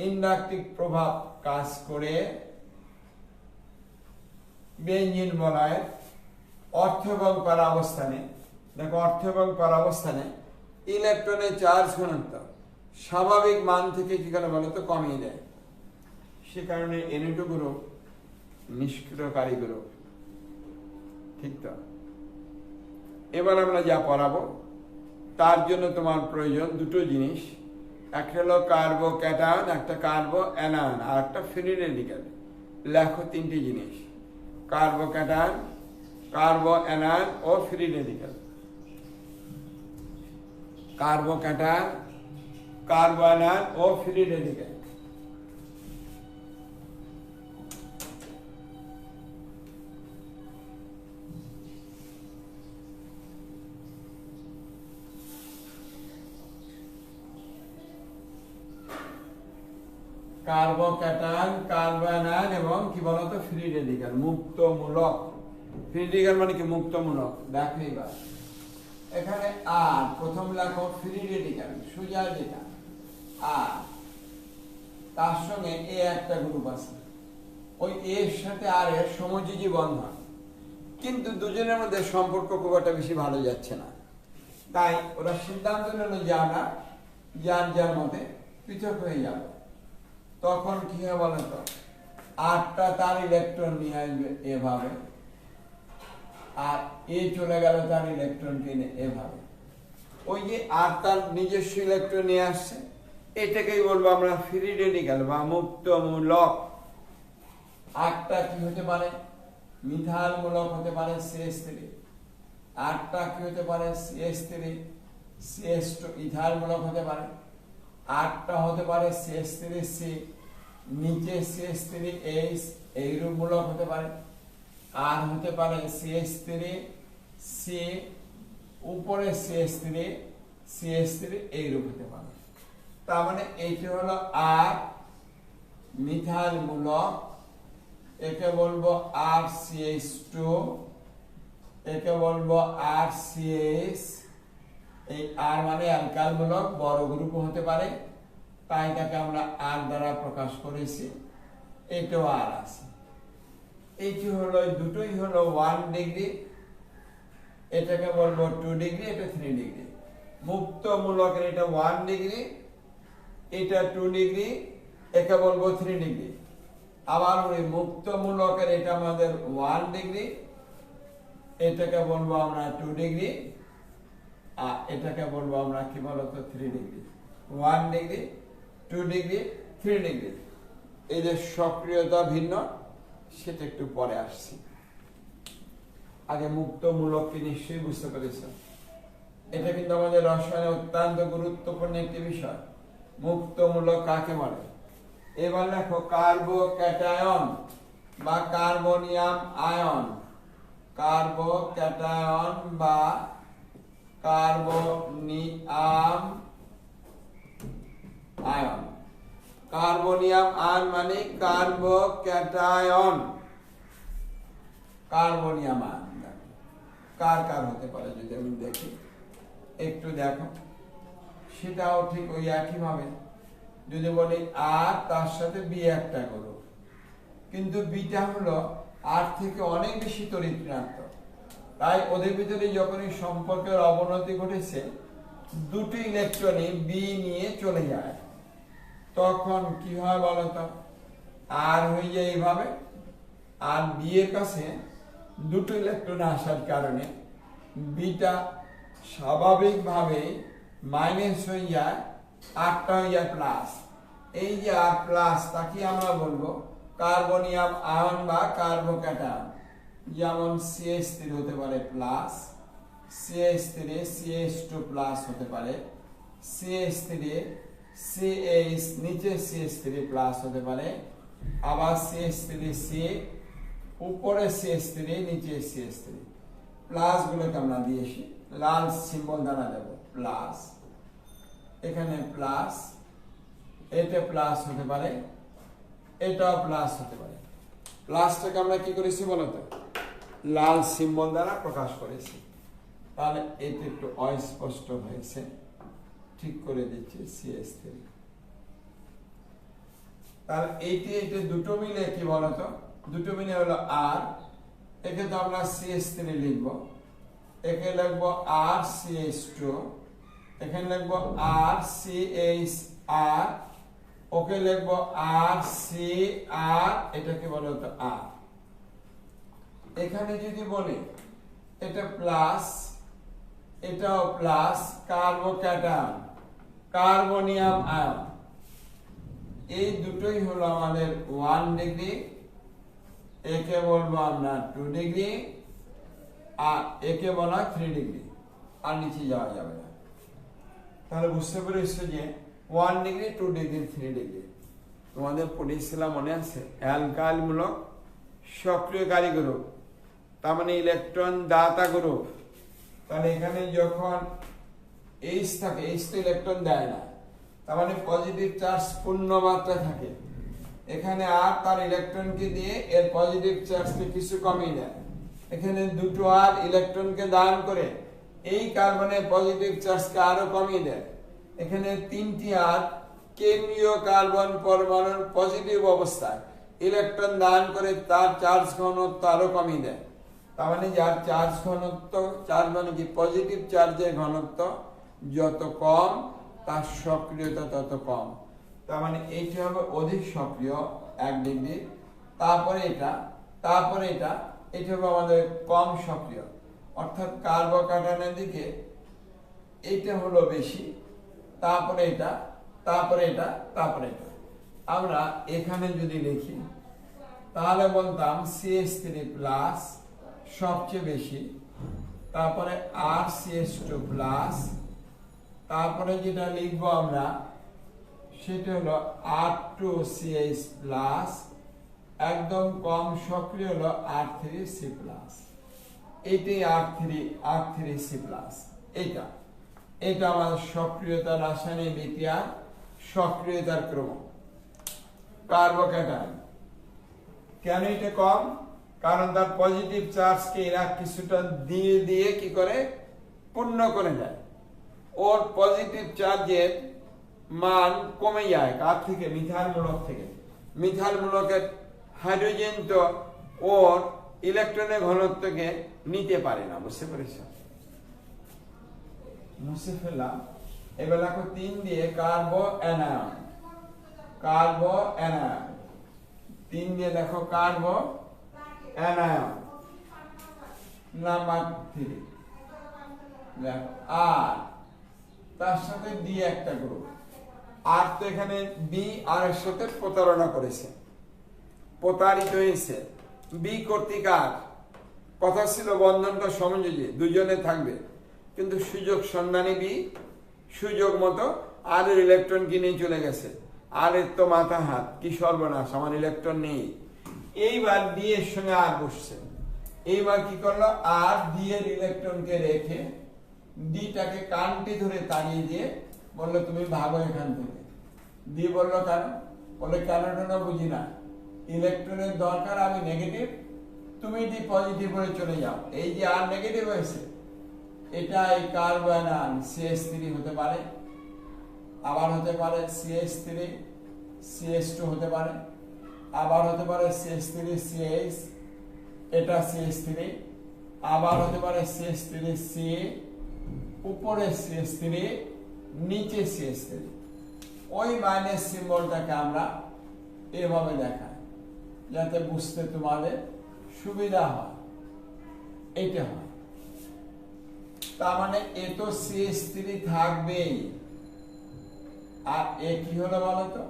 Speaker 1: ইন্ডাকটিভ প্রভাব কাজ করে বেঞ্জিন বলয়ের অর্থ এবং পরাবস্থানে, দেখো অর্থ এবং পরাবস্থানে ইলেকট্রনের চার্জ ঘনত্ব স্বাভাবিক মান থেকে কি করে বলতো কমিয়ে দেয়। সে কারণে NO2 গ্রুপ নিষ্ক্রিয়কারী গ্রুপ। ঠিক তো? এবার আমরা যা পড়াবো তার জন্য তোমার প্রয়োজন দুটো জিনিস, একটা হলো কার্বোক্যাটায়ন, একটা কার্বো অ্যানায়ন, আর একটা ফ্রি রেডিক্যাল। লেখো তিনটি জিনিস, কার্বোক্যাটায়ন, কার্বো অ্যানায়ন ও ফ্রি রেডিক্যাল। কার্বোক্যাটায়ন, কার্বো অ্যানায়ন ও ফ্রি রেডিক্যাল। কার্বোক্যাটায়ন, কার্বো অ্যানায়ন এবং কি বলতো ফ্রি রেডিক্যাল, মুক্তমূলক। ফ্রি রেডিক্যাল মানে কি মুক্তমূলক। দেখো এবার এখানে আর প্রথম লেখো ফ্রি রেডিক্যাল সোজা যেটা, আর তার সঙ্গে এ একটা গ্রুপ আছে, ওই এর সাথে আর এর সমযোজী বন্ধন, কিন্তু দুজনের মধ্যে সম্পর্ক খুব একটা বেশি ভালো যাচ্ছে না। তাই ওরা সিদ্ধান্ত নিল যে আমরা যার যার মধ্যে পৃথক হয়ে যাবে। তখন কি হবে বলতো, আটটা তার ইলেকট্রন নিয়ে আসবে এভাবে, আর এ চলে গেল তার ইলেকট্রন কিনে এভাবে। ওই যে আর তার নিজস্ব ইলেকট্রন নিয়ে আসছে, এটাকেই বলবো আমরা ফ্রি রেডিক্যাল বা মুক্তমূলক। আটটা কি হতে পারে, মিথাইল মূলক হতে পারে CH3, আটটা কি হতে পারে CH3 CH2 ইথাইল মূলক হতে পারে, আটটা হতে পারে CH3C নিচে CH3H এইরূপ মূলক হতে পারে, আর হতে পারে CH3C উপরে CH3 এইরূপ হতে পারে। তার মানে এইটি হলো আর মিথাইল মূলক, একে বলবো RCH2, একে বলবো RCH। এই আর মানে অ্যালকাইল মূলক, বড় গ্রুপ হতে পারে, তাই তাকে আমরা আর দ্বারা প্রকাশ করেছি। এটাও আর আছে। এইটি হলো দুটোই হলো 1 ডিগ্রি, এটাকে বলবো 2 ডিগ্রি, এটা 3 ডিগ্রি। মুক্ত মূলকের এটা 1 ডিগ্রি, এটা 2 ডিগ্রি, একে বলবো 3 ডিগ্রি। আবার ওই মুক্ত মূলকের এটা আমাদের 1 ডিগ্রি, এটাকে বলবো আমরা 2 ডিগ্রি, আর এটাকে বলবো আমরা কি বলতো 3 ডিগ্রি। 1 degree, 2 degree, 3 degree. এই যে সক্রিয়তা ভিন্ন, সেটা একটু পরে আসছি। আগে মুক্তমূলক কি নিশ্চয়ই বুঝতে পেরেছ। এটা কিন্তু আমাদের রসায়নে অত্যন্ত গুরুত্বপূর্ণ একটি বিষয়। মুক্তমূলক কাকে বলে? এবার দেখো কার্বোক্যাটায়ন বা কার্বনিয়াম আয়ন, কার্বোক্যাটায়ন বা কার্বনিয়াম আয়ন। কার্বনিয়াম আয়ন মানে কার্বোক্যাটায়ন, কার্বনিয়াম আয়ন। কার কার হতে পারে যদি আমি দেখি, একটু দেখো, সেটাও ঠিক ওই একই ভাবে। যদি বলি আর তার সাথে বি একটা গ্রুপ, কিন্তু বিটা হলো আর থেকে অনেক বেশি তড়িৎ-ঋণাত্মক, তাই ওদের ভিতরে যখনই সম্পর্কের অবনতি ঘটেছে, দুটি ইলেকট্রনই বি নিয়ে চলে যায়, তখন কি হয় বলতো, আর হয়ে যায় এইভাবে, আর বি এর কাছে দুটো ইলেকট্রন আসার কারণে বিটা স্বাভাবিকভাবে মাইনাস হয়ে যায়, আটটা হয়ে যায় প্লাস। এই যে আর প্লাস, তাকে আমরা বলবো কার্বনিয়াম আয়ন বা কার্বোক্যাটায়ন। যেমন CH3 হতে পারে প্লাস, CH3 CH2 প্লাস হতে পারে, CH3 CH নিচে CH3 প্লাস হতে পারে, আবার CH3C উপরে CH3 নিচে CH3। প্লাস গুলোকে আমরা দিয়েছি লাল সিম্বল দ্বারা দেব, প্লাস, এখানে প্লাস, এটা প্লাস হতে পারে, এটাও প্লাস হতে পারে। প্লাসটাকে আমরা কি করেছি বলতো, লাল সিম্বল দ্বারা প্রকাশ করেছি। তাহলে এটা একটু অস্পষ্ট হয়েছে, ঠিক করে দিচ্ছি CH3। তাহলে এইটা দুটো মিলে কি বলতো, দুটো মিলে হলো আর, একে তো আমরা CH3 লিখবো, একে লিখবো RCH2, এখানে লিখবো RCHR, ওকে লিখবো RCR, এটা কি বলতো আর। এখানে যদি বলি এটা প্লাস, এটাও প্লাস, কার্বোক্যাটায়ন, কার্বনিয়াম আয়ন, এই দুটোই হলো আমাদের 1 ডিগ্রি, একে বলবো আমরা 2 ডিগ্রি, আর একে বলা 3 ডিগ্রি, আর নিচে যাওয়া যাবে না। তাহলে বুঝতে পেরেছো যে 1 ডিগ্রি, 2 ডিগ্রি, 3 ডিগ্রি। তোমাদের পড়িয়েছিলাম মনে আছে, অ্যালকাইল মূলক সক্রিয়কারী গ্রুপ, তার মানে ইলেকট্রন দাতা গ্রুপ। তাহলে এখানে যখন H থাকে, H তো ইলেকট্রন দেয় না, তার মানে পজিটিভ চার্জ পূর্ণ মাত্রা থাকে। এখানে আর তার ইলেকট্রনকে দিয়ে এর পজিটিভ চার্জকে কিছু কমিয়ে দেয়। এখানে দুটো আর ইলেকট্রনকে দান করে এই কার্বনের পজিটিভ চার্জকে আরো কমিয়ে দেয়। এখানে 3টি আর কেন্দ্রীয় কার্বন পরমাণুর পজিটিভ অবস্থায় ইলেকট্রন দান করে তার চার্জ ঘনত্ব আরো কমিয়ে দেয়। তার মানে যার চার্জ ঘনত্ব, চার্জ মানে কি পজিটিভ চার্জের ঘনত্ব যত কম, তার সক্রিয়তা তত কম। তার মানে এইটা হবে অধিক সক্রিয় 1 ডিগ্রি, তারপরে এটা, তারপরে এটা, এটা হবে আমাদের কম সক্রিয়, অর্থাৎ কার্বোক্যাটায়নের দিকে এইটা হলো বেশি, তারপরে এটা, তারপরে এটা, তারপরে এটা। আমরা এখানে যদি লিখি তাহলে বলতাম CH3 প্লাস সবচেয়ে বেশি, তারপরে RCH2 প্লাস, তারপরে যেটা লিখবো আমরা সেটা হলো R2CH প্লাস, একদম কম সক্রিয় হলো R3C প্লাস। এটাই R3C প্লাস। এটা আমাদের সক্রিয়তা, রাসায়নিক বিক্রিয়ার সক্রিয়তার ক্রম। কার্বোক্যাটায়ন কেন এটা কম? কারণ তার পজিটিভ চার্জকে এরা কিছুটা দিয়ে দিয়ে কি করে পূর্ণ করে দেয়। ওর পজিটিভ চার্জের মান কমে যায় কার থেকে? মিথাইল মূলক থেকে। মিথাইল মূলকের হাইড্রোজেন তো ওর ইলেকট্রনের ঘনত্বকে নিতে পারে না। বুঝতে পেরেছ? মুছে ফেললাম। এবার দেখো 3 দিয়ে কার্বো অ্যানায়ন, কার্বো অ্যানায়ন 3 দিয়ে দেখো কার্বো অ্যানায়ন নাম্বার 3 দেখো আর তার সাথে ডি একটা গ্রুপ। আর তো এখানে বি আর এর সাথে প্রতারণা করেছে, প্রতারিত হয়েছে। বি কর্তৃক আর কথা ছিল বন্ধনটা সমযোজী, দুজনে থাকবে, কিন্তু সুযোগ সন্ধানী বি সুযোগ মতো আর এর ইলেকট্রন কিনে চলে গেছে। আর এর তো মাথা হাত, কি সর্বনাশ, আমার ইলেকট্রন নেই। এইবার ডি এর সঙ্গে আর বসছে। এইবার কি করলো? আর ডি এর ইলেকট্রনকে রেখে ডিটাকে কানটি ধরে তাড়িয়ে দিয়ে বললো তুমি ভাগো এখান থেকে। ডি বললো কেন? বলে কেনটা বুঝি না, ইলেকট্রনের দরকার, আমি নেগেটিভ, তুমি ডি পজিটিভ হয়ে চলে যাও। এই যে আর নেগেটিভ হয়েছে, এটা এই কার্বন CH3 হতে পারে, আবার হতে পারে CH3 CH2 হতে পারে, আবার হতে পারে CH3 CH, এটা CH3, আবার হতে পারে CH3 C, উপরে CH3, নিচে CH3। ওই মাইনাস সিম্বলটাকে আমরা এভাবে দেখাই যাতে বুঝতে তোমাদের সুবিধা হয়। এইটা হয়, তার মানে এ তো CH3 থাকবেই, আর এ কি হলো বলতো?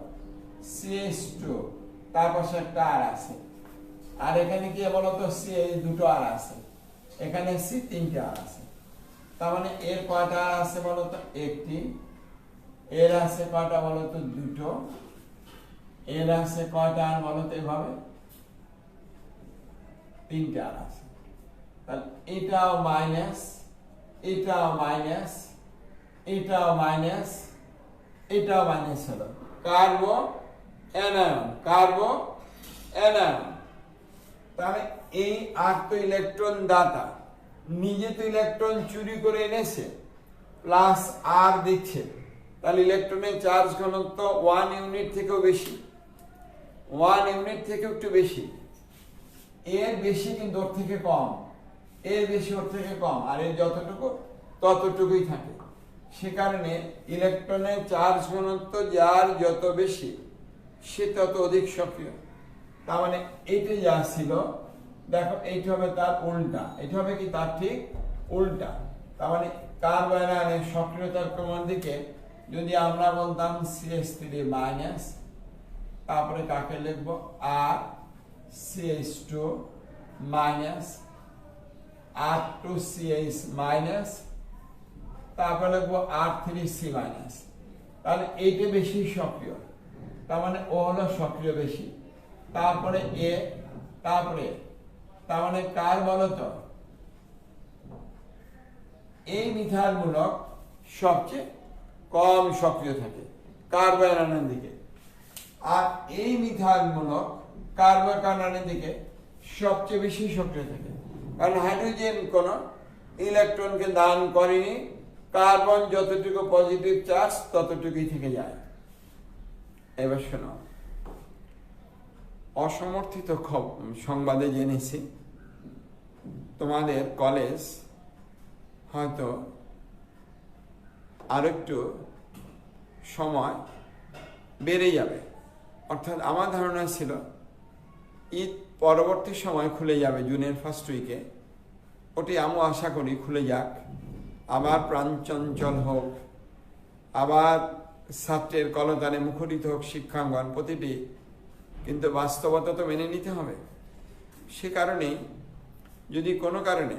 Speaker 1: CH2, তার পাশে একটা আর আছে, আর এখানে কি বলতো? CH দুটো আর আছে, এখানে C 3টে আর আছে। তার মানে এর কয়টা আর আছে বলতো? একটি। এর আছে কয়টা বলতো? দুটো। এর আছে কয়টা আর বলতো? এভাবে 3টে আর আছে। তাহলে এটাও মাইনাস, এটাও মাইনাস, এটাও মাইনাস, এটাও মাইনাস হলো। কার্বো অ্যানায়ন, কার্বো অ্যানায়ন। তাহলে এই আর তো ইলেকট্রন দাতা, নিজে তো ইলেকট্রন চুরি করে এনেছে, প্লাস আর দিচ্ছে, তাহলে ইলেকট্রনের চার্জ ঘনত্ব 1 ইউনিট থেকেও বেশি, 1 ইউনিট থেকে একটু বেশি, এর বেশি কিন্তু ওর থেকে কম, এর বেশি ওর থেকে কম, আর এর যতটুকু ততটুকুই থাকে। সে কারণে ইলেকট্রনের চার্জ ঘনত্ব যার যত বেশি সে তত অধিক সক্রিয়। তার মানে এইটা যা ছিল, দেখো এইটা হবে তার উল্টা, এটা হবে কি তার ঠিক উল্টা। তার মানে কার্বন আয়নের সক্রিয়তার ক্রমের দিকে যদি আমরা বলতাম CH3 মাইনাস, তারপরে কাকে লিখবো আর CH2 মাইনাস, R2CH মাইনাস, তারপরে লিখবো R3C মাইনাস, তাহলে এইটা বেশি সক্রিয়, তার মানে ও হলো সক্রিয় বেশি, তারপরে এ, তারপরে তার মানে কার বলতো এই মিথাইল মূলক সবচেয়ে কম সক্রিয় থাকে কার্বন আয়নের দিকে, আর এই মিথাইল মূলক কার্বন আয়নের দিকে সবচেয়ে বেশি সক্রিয় থাকে, কারণ হাইড্রোজেন কোন ইলেকট্রনকে দান করেনি, কার্বন যতটুকু পজিটিভ চার্জ ততটুকুই থেকে যায়। এবার শোনো, অসমর্থিত সংবাদে জেনেছি তোমাদের কলেজ হয়তো আরেকটু সময় বেড়ে যাবে, অর্থাৎ আমার ধারণা ছিল ঈদ পরবর্তী সময় খুলে যাবে, জুনের ফার্স্ট উইকে, ওটি আমিও আশা করি খুলে যাক, আবার প্রাণচঞ্চল হোক, আবার ছাত্রের কলতানে মুখরিত হোক শিক্ষাঙ্গন প্রতিটি, কিন্তু বাস্তবতা তো মেনে নিতে হবে। সে কারণেই যদি কোনো কারণে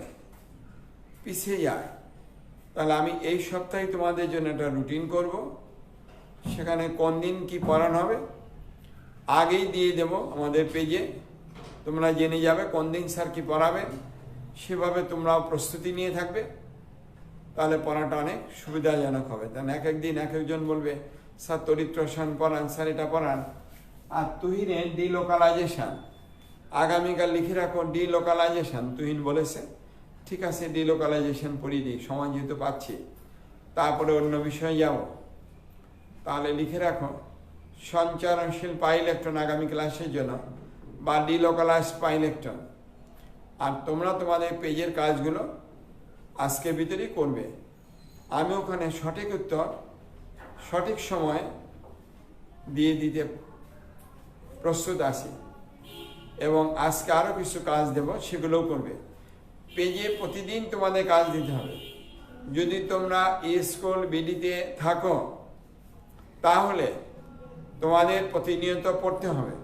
Speaker 1: পিছিয়ে যায়, তাহলে আমি এই সপ্তাহে তোমাদের জন্য একটা রুটিন করব, সেখানে কোন দিন কি পড়ানো হবে আগেই দিয়ে দেব আমাদের পেজে, তোমরা জেনে যাবে কোন দিন স্যার কি পড়াবেন, সেভাবে তোমরাও প্রস্তুতি নিয়ে থাকবে, তাহলে পড়াটা অনেক সুবিধাজনক হবে। কারণ এক একদিন এক একজন বলবে স্যার তড়িৎ রসায়ন পড়ান, স্যার এটা পড়ান, আর তুহিনের ডিলোকালাইজেশন আগামীকাল লিখে রাখো, ডিলোকালাইজেশন তুহিন বলেছে, ঠিক আছে ডিলোকালাইজেশন পড়িয়ে দিই, সময় যেহেতু পাচ্ছি, তারপরে অন্য বিষয়ে যাব, তাহলে লিখে রাখো সঞ্চারণশীল পাই ইলেকট্রন আগামী ক্লাসের জন্য, বা ডিলোকালাইজ পাই ইলেকট্রন। আর তোমরা তোমাদের পেজের কাজগুলো আজকের ভিতরেই করবে, আমি ওখানে সঠিক উত্তর সঠিক সময় দিয়ে দিতে প্রস্তুত আছি, এবং আজকে আরও কিছু কাজ দেব, সেগুলোও করবে। পেজে প্রতিদিন তোমাদের কাজ দিতে হবে। যদি তোমরা স্কুল বিডিতে থাকো তাহলে তোমাদের প্রতিনিয়ত পড়তে হবে,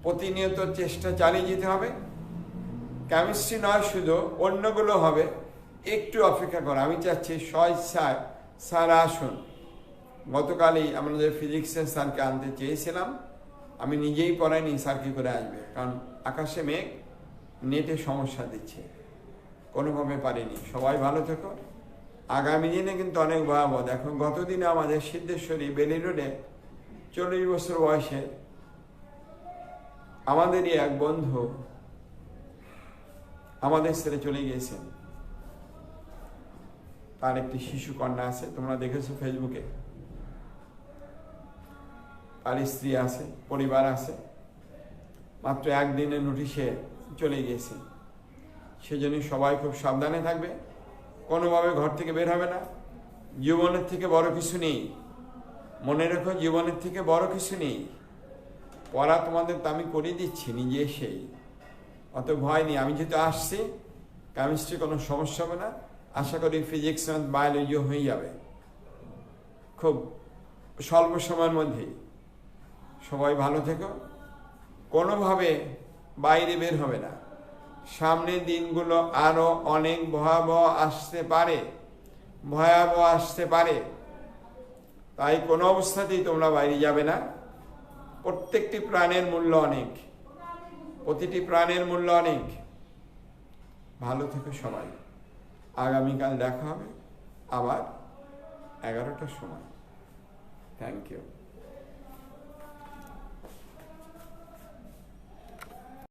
Speaker 1: প্রতিনিয়ত চেষ্টা চালিয়ে যেতে হবে। কেমিস্ট্রি নয় শুধু, অন্যগুলো হবে, একটু অপেক্ষা করো। আমি চাচ্ছি স্বেচ্ছায় স্যার আসুন। গতকালই আমাদের ফিজিক্সের স্যারকে আনতে চেয়েছিলাম, আমি নিজেই পড়াইনি, স্যার কি করে আসবে, কারণ আকাশে মেঘ, নেটে সমস্যা দিচ্ছে, কোনোভাবে পারিনি। সবাই ভালো থেকো। আগামী দিনে কিন্তু অনেক ভয়াবহ। দেখো গতদিনে আমাদের সিদ্ধেশ্বরী বেলি রোডে 40 বছর বয়সে আমাদেরই এক বন্ধু আমাদের ছেড়ে চলে গিয়েছেন। তার একটি শিশু কন্যা আছে, তোমরা দেখেছো ফেসবুকে, তার স্ত্রী আছে, পরিবার আছে, মাত্র একদিনের নোটিশে চলে গিয়েছে। সেজন্য সবাই খুব সাবধানে থাকবে, কোনোভাবে ঘর থেকে বের হবে না। জীবনের থেকে বড় কিছু নেই, মনে রেখো, জীবনের থেকে বড় কিছু নেই। পড়া তোমাদের তো আমি করিয়ে দিচ্ছি নিজে এসেই, অত ভয় নেই। আমি যেহেতু আসছি, কেমিস্ট্রি কোনো সমস্যা হবে না, আশা করি ফিজিক্স ম্যাথ বায়োলজিও হয়ে যাবে খুব স্বল্প সময়ের মধ্যেই। সবাই ভালো থেকো, কোনোভাবে বাইরে বের হবে না। সামনের দিনগুলো আরো অনেক ভয়াবহ আসতে পারে, ভয়াবহ আসতে পারে, তাই কোনো অবস্থাতেই তোমরা বাইরে যাবে না। প্রত্যেকটি প্রাণের মূল্য অনেক, প্রতিটি প্রাণের মূল্য অনেক। ভালো থেকো সবাই। আগামীকাল দেখা হবে আবার 11টার সময়। Thank you.